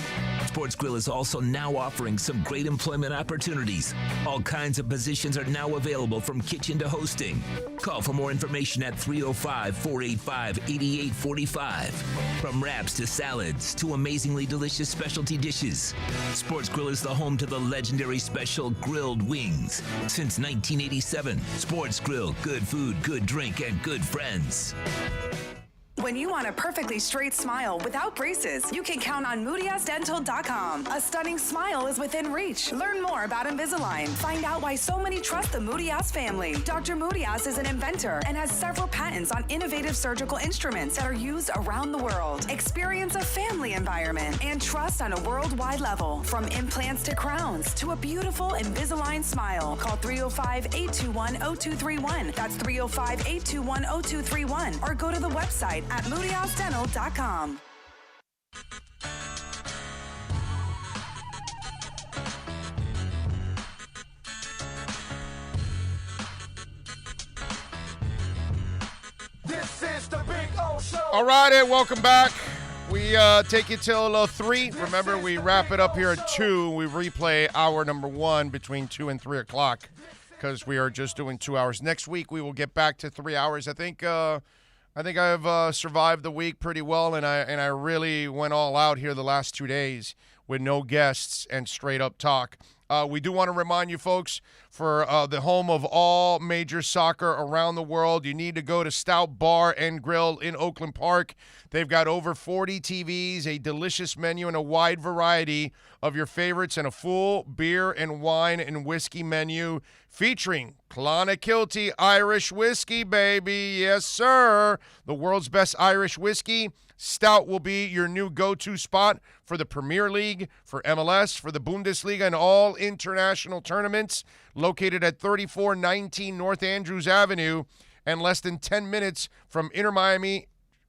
Sports Grill is also now offering some great employment opportunities. All kinds of positions are now available from kitchen to hosting. Call for more information at 305-485-8845. From wraps to salads to amazingly delicious specialty dishes, Sports Grill is the home to the legendary special grilled wings. Since 1987, Sports Grill, good food, good drink, and good friends. When you want a perfectly straight smile without braces, you can count on MoodiasDental.com. A stunning smile is within reach. Learn more about Invisalign. Find out why so many trust the Moodias family. Dr. Moodias is an inventor and has several patents on innovative surgical instruments that are used around the world. Experience a family environment and trust on a worldwide level. From implants to crowns to a beautiful Invisalign smile. Call 305-821-0231. That's 305-821-0231. Or go to the website at MoodiasDental.com. This is the Big O Show. All righty, welcome back. We take you till 3. Remember, we wrap it up here at 2. We replay hour number 1 between 2 and 3 o'clock because we are just doing 2 hours. Next week, we will get back to 3 hours. I think I've survived the week pretty well, and I really went all out here the last 2 days with no guests and straight up talk. We do want to remind you folks, for the home of all major soccer around the world, you need to go to Stout Bar and Grill in Oakland Park. They've got over 40 TVs, a delicious menu, and a wide variety of your favorites, and a full beer and wine and whiskey menu featuring Clonakilty Irish whiskey, baby. Yes, sir. The world's best Irish whiskey. Stout will be your new go-to spot for the Premier League, for MLS, for the Bundesliga, and all international tournaments. Located at 3419 North Andrews Avenue and less than 10 minutes from Inter Miami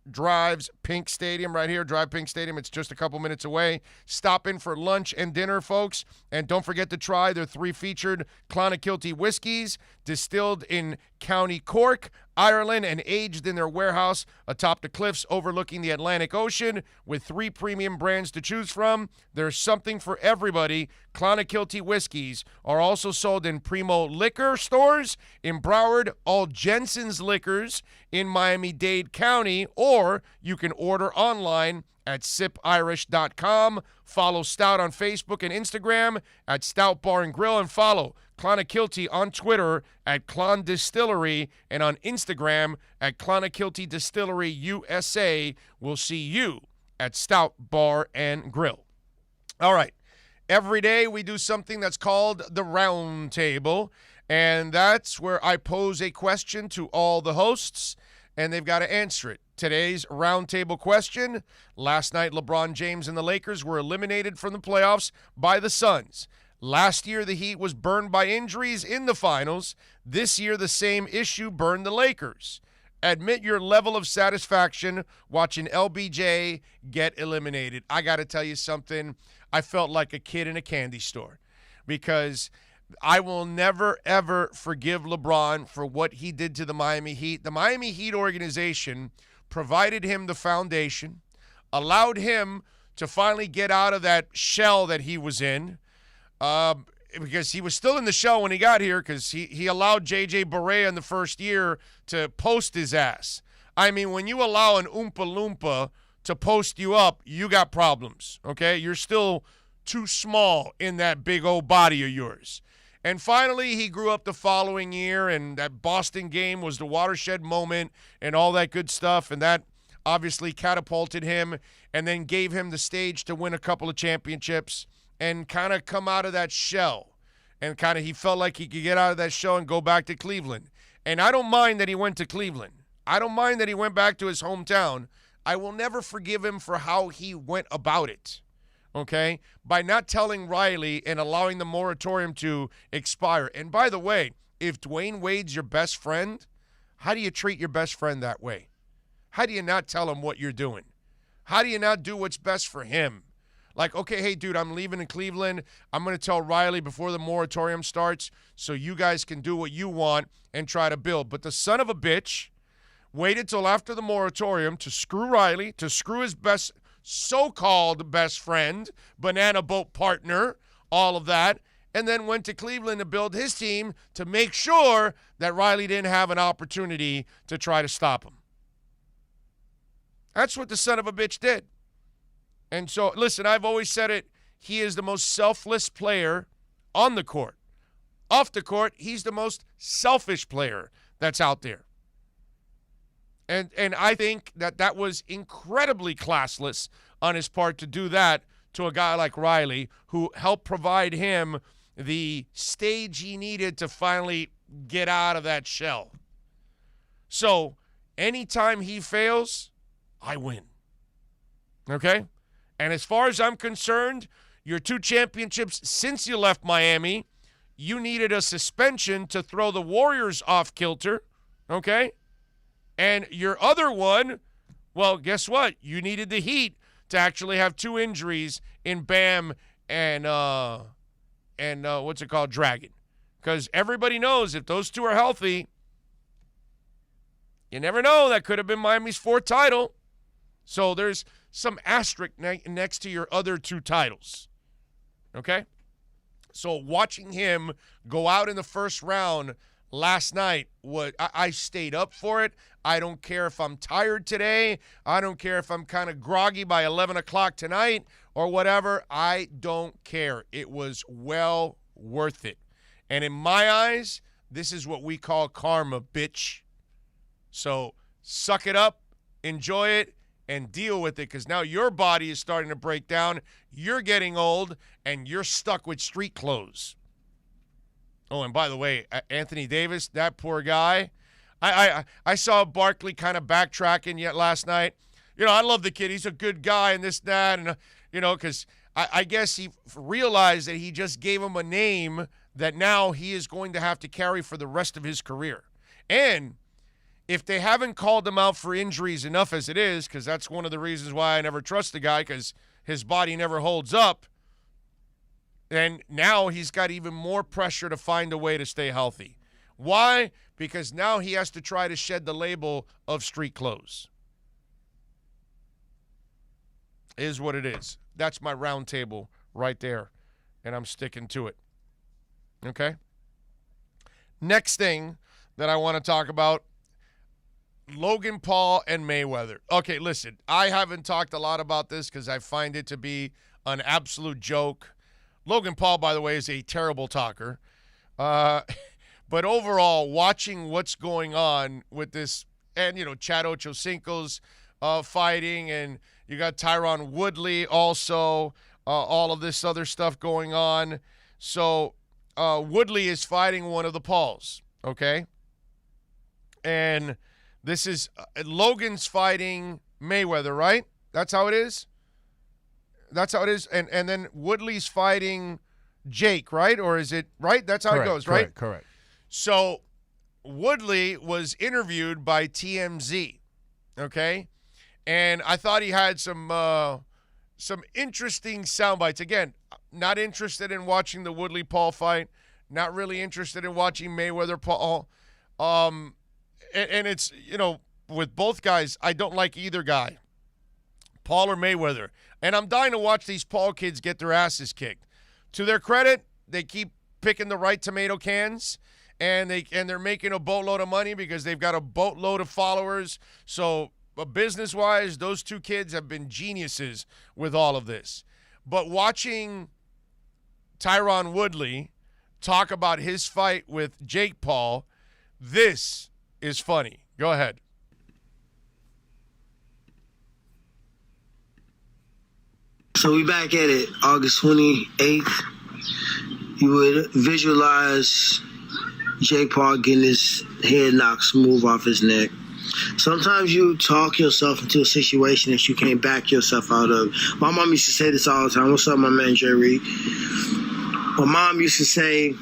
Drive's Pink Stadium right here. Drive Pink Stadium. It's just a couple minutes away. Stop in for lunch and dinner, folks. And don't forget to try their 3 featured Clonakilty whiskeys, distilled in County Cork, Ireland, and aged in their warehouse atop the cliffs overlooking the Atlantic Ocean. With 3 premium brands to choose from, there's something for everybody. Clonakilty whiskeys are also sold in Primo liquor stores in Broward, all Jensen's Liquors in Miami-Dade County, or you can order online at sipirish.com. Follow Stout on Facebook and Instagram at Stout Bar and Grill, and follow Clonakilty on Twitter at Clon Distillery and on Instagram at Clonakilty Distillery USA. We'll see you at Stout Bar and Grill. All right. Every day we do something that's called the Round Table, and that's where I pose a question to all the hosts, and they've got to answer it. Today's roundtable question: last night, LeBron James and the Lakers were eliminated from the playoffs by the Suns. Last year, the Heat was burned by injuries in the finals. This year, the same issue burned the Lakers. Admit your level of satisfaction watching LBJ get eliminated. I got to tell you something. I felt like a kid in a candy store, because I will never, ever forgive LeBron for what he did to the Miami Heat. The Miami Heat organization provided him the foundation, allowed him to finally get out of that shell that he was in, because he was still in the shell when he got here, because he allowed J.J. Barea in the first year to post his ass. I mean, when you allow an Oompa Loompa to post you up, you got problems, okay? You're still too small in that big old body of yours. And finally, he grew up the following year, and that Boston game was the watershed moment and all that good stuff, and that obviously catapulted him and then gave him the stage to win a couple of championships and kind of come out of that shell. And kind of he felt like he could get out of that shell and go back to Cleveland. And I don't mind that he went to Cleveland. I don't mind that he went back to his hometown. I will never forgive him for how he went about it. Okay, by not telling Riley and allowing the moratorium to expire. And by the way, if Dwayne Wade's your best friend, how do you treat your best friend that way? How do you not tell him what you're doing? How do you not do what's best for him? Like, okay, hey, dude, I'm leaving in Cleveland. I'm going to tell Riley before the moratorium starts so you guys can do what you want and try to build. But the son of a bitch waited till after the moratorium to screw Riley, to screw his best so-called best friend, banana boat partner, all of that, and then went to Cleveland to build his team to make sure that Riley didn't have an opportunity to try to stop him. That's what the son of a bitch did. And so, listen, I've always said it. He is the most selfless player on the court. Off the court, he's the most selfish player that's out there. And I think that was incredibly classless on his part to do that to a guy like Riley, who helped provide him the stage he needed to finally get out of that shell. So, anytime he fails, I win. Okay? And as far as I'm concerned, your 2 championships since you left Miami, you needed a suspension to throw the Warriors off kilter, okay? And your other one, well, guess what? You needed the Heat to actually have 2 injuries in Bam and what's it called, Dragon. Because everybody knows if those 2 are healthy, you never know. That could have been Miami's 4th title. So there's some asterisk next to your other 2 titles. Okay? So watching him go out in the first round last night, I stayed up for it. I don't care if I'm tired today. I don't care if I'm kind of groggy by 11 o'clock tonight or whatever. I don't care. It was well worth it. And in my eyes, this is what we call karma, bitch. So suck it up, enjoy it, and deal with it, because now your body is starting to break down. You're getting old, and you're stuck with street clothes. Oh, and by the way, Anthony Davis, that poor guy. I saw Barkley kind of backtracking yet last night. You know, I love the kid. He's a good guy and this, that, and, you know, because I guess he realized that he just gave him a name that now he is going to have to carry for the rest of his career. And if they haven't called him out for injuries enough as it is, because that's one of the reasons why I never trust the guy, because his body never holds up, and now he's got even more pressure to find a way to stay healthy. Why? Because now he has to try to shed the label of street clothes. Is what it is. That's my round table right there, and I'm sticking to it. Okay? Next thing that I want to talk about, Logan Paul and Mayweather. Okay, listen, I haven't talked a lot about this because I find it to be an absolute joke. Logan Paul, by the way, is a terrible talker. But overall, watching what's going on with this, and, you know, Chad Ochocinco's fighting, and you got Tyron Woodley also, all of this other stuff going on. So Woodley is fighting one of the Pauls, okay? And this is Logan's fighting Mayweather, right? That's how it is? That's how it is. And then Woodley's fighting Jake, right? Or is it right? That's how it goes, right? Correct. So Woodley was interviewed by TMZ, okay? And I thought he had some interesting sound bites. Again, not interested in watching the Woodley-Paul fight. Not really interested in watching Mayweather-Paul. And it's, you know, with both guys, I don't like either guy, Paul or Mayweather. And I'm dying to watch these Paul kids get their asses kicked. To their credit, they keep picking the right tomato cans, and they're making a boatload of money because they've got a boatload of followers. So business-wise, those 2 kids have been geniuses with all of this. But watching Tyron Woodley talk about his fight with Jake Paul, this is funny. Go ahead. So we back at it, August 28th. You would visualize Jake Paul getting his head knocked smooth off his neck. Sometimes you talk yourself into a situation that you can't back yourself out of. My mom used to say this all the time. What's up, my man, Jerry? My mom used to say,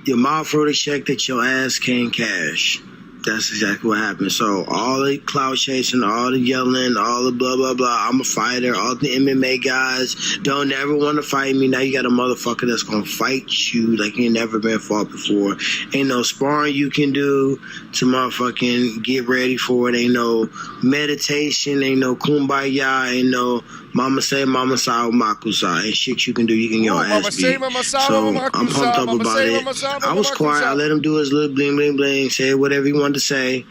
your mouth wrote a check that your ass can't cash. That's exactly what happened. So all the cloud chasing, all the yelling, all the blah, blah, blah. I'm a fighter. All the MMA guys don't ever want to fight me. Now you got a motherfucker that's going to fight you like you never been fought before. Ain't no sparring you can do to motherfucking get ready for it. Ain't no meditation. Ain't no kumbaya. Ain't no mama say, mama sa, makusa. Ain't shit you can do. You can get your ass beat. So I'm pumped up about it. I was quiet. I let him do his little bling, bling, bling. Say whatever he wanted to say.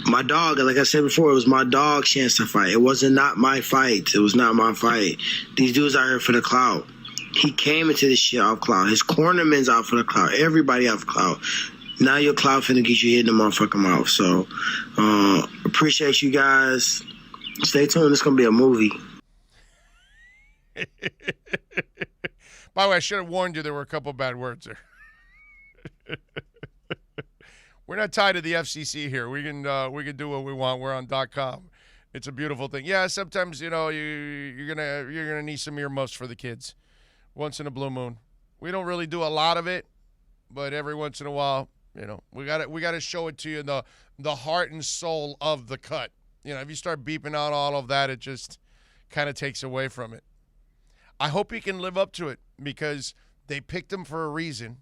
My dog, like I said before, it was my dog's chance to fight. It wasn't not my fight. It was not my fight. These dudes out here for the clout. He came into this shit off clout. His cornerman's out for the clout. Everybody out for clout. Now your clout finna get you hit in the motherfucking mouth. So appreciate you guys. Stay tuned. It's gonna be a movie. By the way, I should have warned you there were a couple bad words there. We're not tied to the FCC here. We can do what we want. We're on .com. It's a beautiful thing. Yeah, sometimes you're gonna need some earmuffs for the kids, once in a blue moon. We don't really do a lot of it, but every once in a while, we got to show it to you, the heart and soul of the cut. If you start beeping out all of that, it just kind of takes away from it. I hope he can live up to it because they picked him for a reason.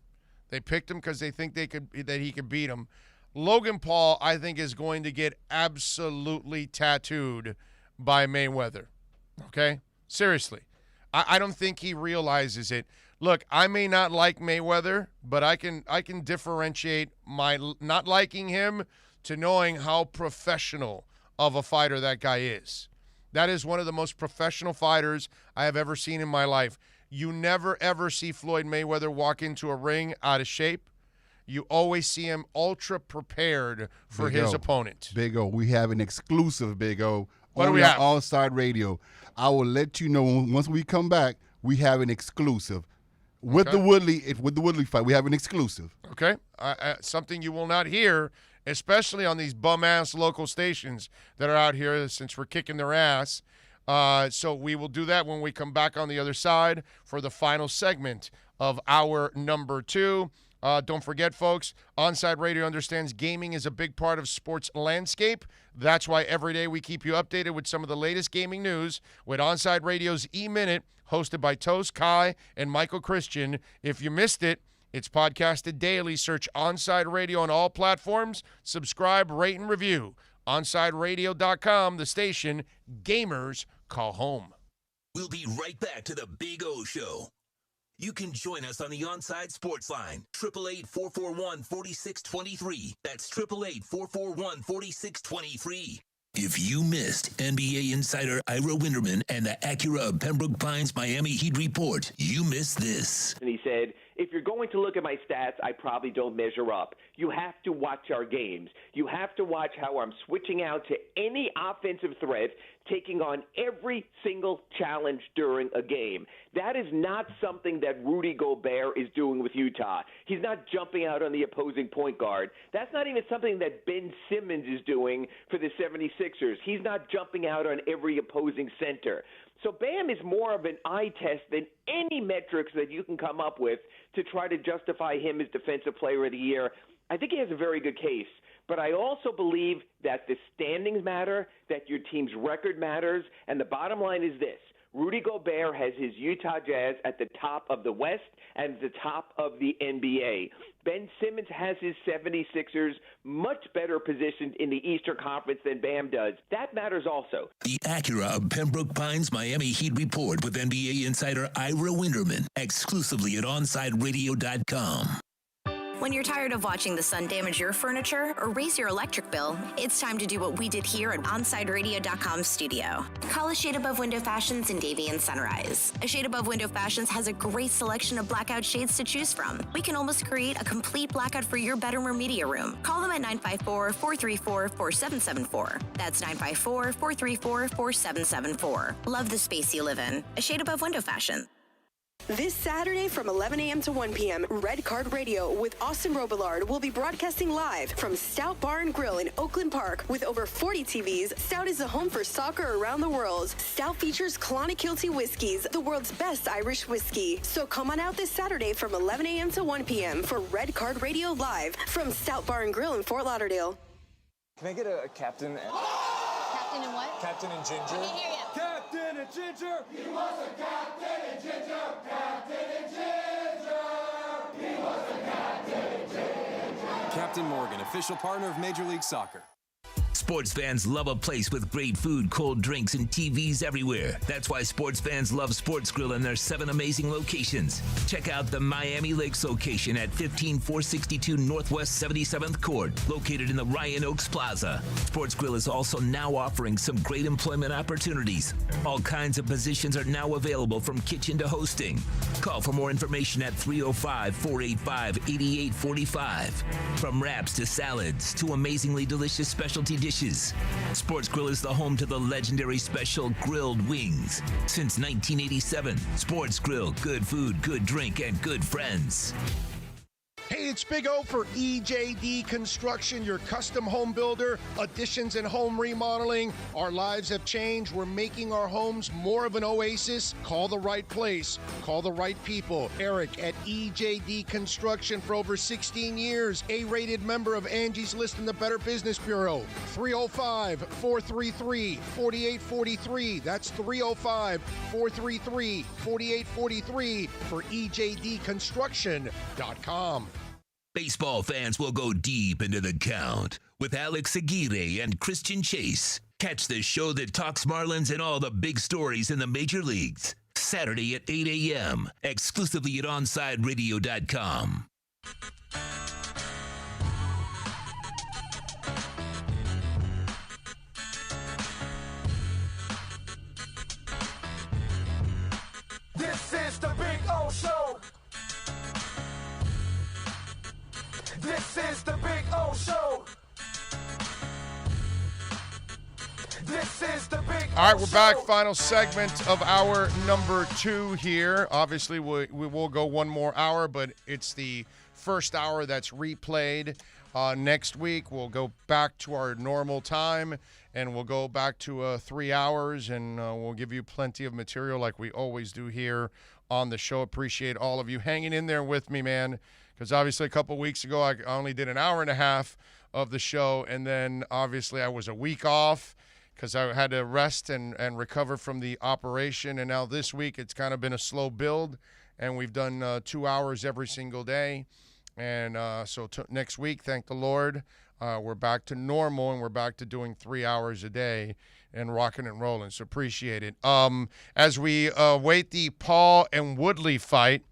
They picked him because they think that he could beat him. Logan Paul, I think, is going to get absolutely tattooed by Mayweather. Okay? Seriously. I don't think he realizes it. Look, I may not like Mayweather, but I can differentiate my not liking him to knowing how professional of a fighter that guy is. That is one of the most professional fighters I have ever seen in my life. You never, ever see Floyd Mayweather walk into a ring out of shape. You always see him ultra prepared for his opponent. Big O, we have an exclusive, Big O. What do we have? Onside Radio. I will let you know once we come back. We have an exclusive with the Woodley fight. We have an exclusive. Okay, something you will not hear, especially on these bum-ass local stations that are out here since we're kicking their ass. So we will do that when we come back on the other side for the final segment of hour number 2. Don't forget, folks, Onside Radio understands gaming is a big part of sports landscape. That's why every day we keep you updated with some of the latest gaming news with Onside Radio's E-Minute, hosted by Toast, Kai, and Michael Christian. If you missed it, it's podcasted daily. Search Onside Radio on all platforms. Subscribe, rate, and review. OnsideRadio.com, the station gamers call home. We'll be right back to the Big O Show. You can join us on the Onside Sports Line, 888-441-4623. That's 888-441-4623. If you missed NBA insider Ira Winderman and the Acura of Pembroke Pines Miami Heat report, you missed this. And he said, if you're going to look at my stats, I probably don't measure up. You have to watch our games. You have to watch how I'm switching out to any offensive threat, taking on every single challenge during a game. That is not something that Rudy Gobert is doing with Utah. He's not jumping out on the opposing point guard. That's not even something that Ben Simmons is doing for the 76ers. He's not jumping out on every opposing center. So Bam is more of an eye test than any metrics that you can come up with to try to justify him as Defensive Player of the Year. I think he has a very good case. But I also believe that the standings matter, that your team's record matters, and the bottom line is this. Rudy Gobert has his Utah Jazz at the top of the West and the top of the NBA. Ben Simmons has his 76ers much better positioned in the Eastern Conference than Bam does. That matters also. The Acura of Pembroke Pines Miami Heat report with NBA insider Ira Winderman, exclusively at OnsideRadio.com. When you're tired of watching the sun damage your furniture or raise your electric bill, it's time to do what we did here at OnsideRadio.com studio. Call A Shade Above Window Fashions in Davie and Sunrise. A Shade Above Window Fashions has a great selection of blackout shades to choose from. We can almost create a complete blackout for your bedroom or media room. Call them at 954-434-4774. That's 954-434-4774. Love the space you live in. A Shade Above Window Fashion. This Saturday from 11 a.m. to 1 p.m., Red Card Radio with Austin Robillard will be broadcasting live from Stout Bar and Grill in Oakland Park. With over 40 TVs, Stout is the home for soccer around the world. Stout features Clonakilty Whiskies, the world's best Irish whiskey. So come on out this Saturday from 11 a.m. to 1 p.m. for Red Card Radio live from Stout Bar and Grill in Fort Lauderdale. Can I get a captain? Captain and what? Captain and ginger. I didn't hear you. Captain and Ginger! He was a Captain and Ginger! Captain and Ginger! He was a Captain and Ginger! Captain Morgan, official partner of Major League Soccer. Sports fans love a place with great food, cold drinks, and TVs everywhere. That's why sports fans love Sports Grill and their 7 amazing locations. Check out the Miami Lakes location at 15462 Northwest 77th Court, located in the Ryan Oaks Plaza. Sports Grill is also now offering some great employment opportunities. All kinds of positions are now available, from kitchen to hosting. Call for more information at 305-485-8845. From wraps to salads to amazingly delicious specialty dishes, Sports Grill is the home to the legendary special grilled wings. Since 1987, Sports Grill, good food, good drink, and good friends. Hey, it's Big O for EJD Construction, your custom home builder, additions and home remodeling. Our lives have changed. We're making our homes more of an oasis. Call the right place. Call the right people. Eric at EJD Construction for over 16 years. A-rated member of Angie's List in the Better Business Bureau. 305-433-4843. That's 305-433-4843 for EJDConstruction.com. Baseball fans will go deep into the count with Alex Aguirre and Christian Chase. Catch the show that talks Marlins and all the big stories in the major leagues. Saturday at 8 a.m., exclusively at OnSideRadio.com. This is the Big O Show. This is the Big O Show. This is the Big O Show. All right, we're back. Final segment of hour number 2 here. Obviously, we will go one more hour, but it's the first hour that's replayed. Next week, we'll go back to our normal time, and we'll go back to 3 hours, and we'll give you plenty of material like we always do here on the show. Appreciate all of you hanging in there with me, man, because obviously a couple weeks ago, I only did an hour and a half of the show, and then obviously I was a week off because I had to rest and recover from the operation, and now this week it's kind of been a slow build, and we've done 2 hours every single day. And so next week, thank the Lord, we're back to normal, and we're back to doing 3 hours a day and rocking and rolling. So appreciate it. As we wait the Paul and Woodley fight,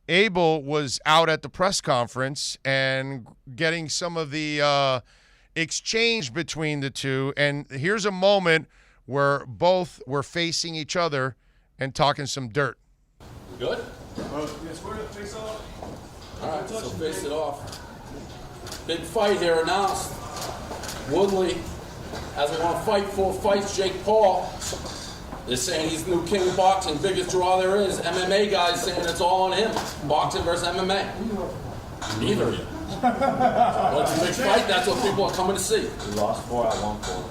Abel was out at the press conference and getting some of the exchange between the two. And here's a moment where both were facing each other and talking some dirt. Good? All right, so face it off. Big fight here announced. Woodley hasn't won fight 4 fights. Jake Paul is saying he's the new king of boxing, biggest draw there is. MMA guys saying it's all on him. Boxing versus MMA. Neither of you. Well, it's a big fight. That's what people are coming to see. We lost 4, I won 4.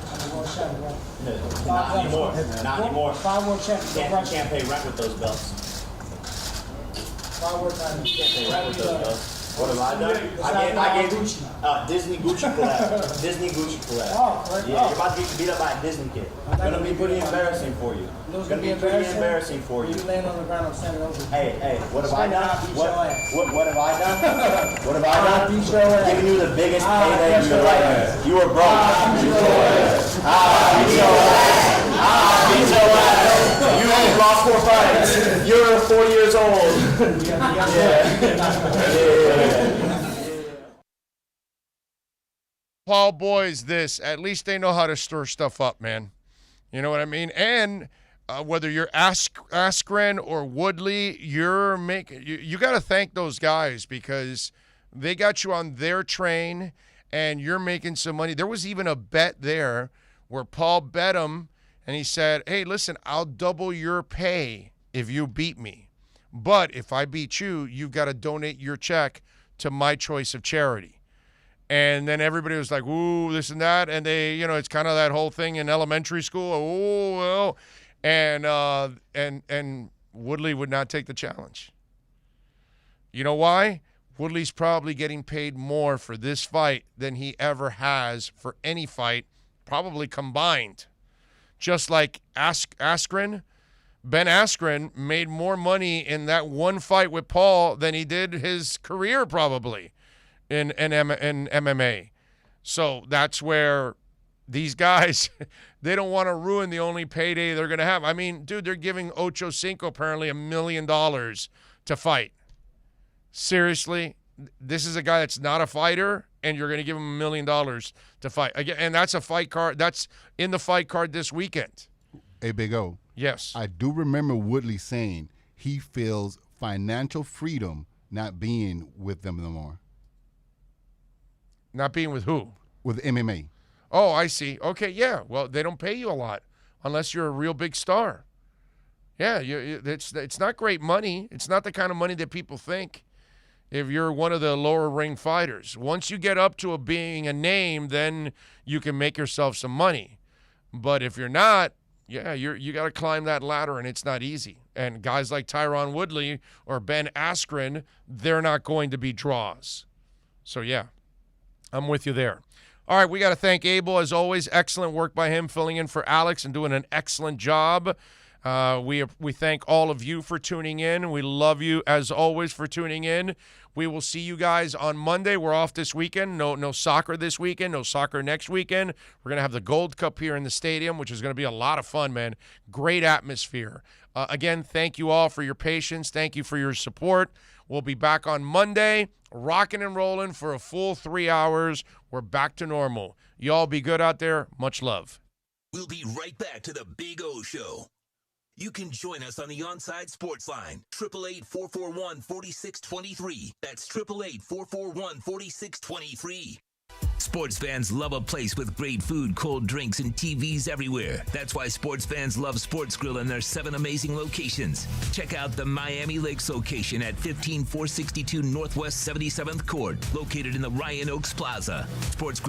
Not anymore. Not anymore. 5 more champions. Can't pay rent with those belts. 5 more times. Can't pay rent with those belts. What have I done? I gave Disney Gucci collab. Disney Gucci collab. Oh, right. Yeah, you're about to get beat up by a Disney kid. It's gonna be pretty embarrassing for you. It's gonna be pretty embarrassing for you. You land on the ground, I'm standing over. Hey, what have I done? What have I done? What have I done? Beat your ass. Giving you the biggest payday of your life. You were broke. Beat your ass. Beat your ass. Beat your ass. You lost 4 fights. You're 40 years old. Paul boys, at least they know how to stir stuff up, man. You know what I mean? And whether you're Askren or Woodley, you got to thank those guys because they got you on their train and you're making some money. There was even a bet there where Paul bet him and he said, hey, listen, I'll double your pay if you beat me. But if I beat you, you've got to donate your check to my choice of charity. And then everybody was like, ooh, this and that. And they, it's kind of that whole thing in elementary school. Oh, well. And Woodley would not take the challenge. You know why? Woodley's probably getting paid more for this fight than he ever has for any fight, probably combined. Just like Askren, Ben Askren made more money in that one fight with Paul than he did his career probably in MMA. So that's where these guys, they don't want to ruin the only payday they're going to have. I mean, dude, they're giving Ocho Cinco apparently $1 million to fight. Seriously? This is a guy that's not a fighter, and you're going to give him $1 million to fight. Again, and that's a fight card. That's in the fight card this weekend. Hey, Big O. Yes. I do remember Woodley saying he feels financial freedom not being with them no more. Not being with who? With MMA. Oh, I see. Okay, yeah. Well, they don't pay you a lot unless you're a real big star. Yeah, it's not great money. It's not the kind of money that people think if you're one of the lower ring fighters. Once you get up to being a name, then you can make yourself some money. But if you're not, yeah, you got to climb that ladder, and it's not easy. And guys like Tyron Woodley or Ben Askren, they're not going to be draws. So, yeah, I'm with you there. All right, we got to thank Abel, as always. Excellent work by him, filling in for Alex and doing an excellent job. We thank all of you for tuning in. We love you, as always, for tuning in. We will see you guys on Monday. We're off this weekend. No soccer this weekend. No soccer next weekend. We're going to have the Gold Cup here in the stadium, which is going to be a lot of fun, man. Great atmosphere. Again, thank you all for your patience. Thank you for your support. We'll be back on Monday, rocking and rolling for a full 3 hours. We're back to normal. Y'all be good out there. Much love. We'll be right back to the Big O Show. You can join us on the Onside Sports Line, 888-441-4623. That's 888-441-4623. Sports fans love a place with great food, cold drinks, and TVs everywhere. That's why sports fans love Sports Grill and their 7 amazing locations. Check out the Miami Lakes location at 15462 Northwest 77th Court, located in the Ryan Oaks Plaza. Sports Grill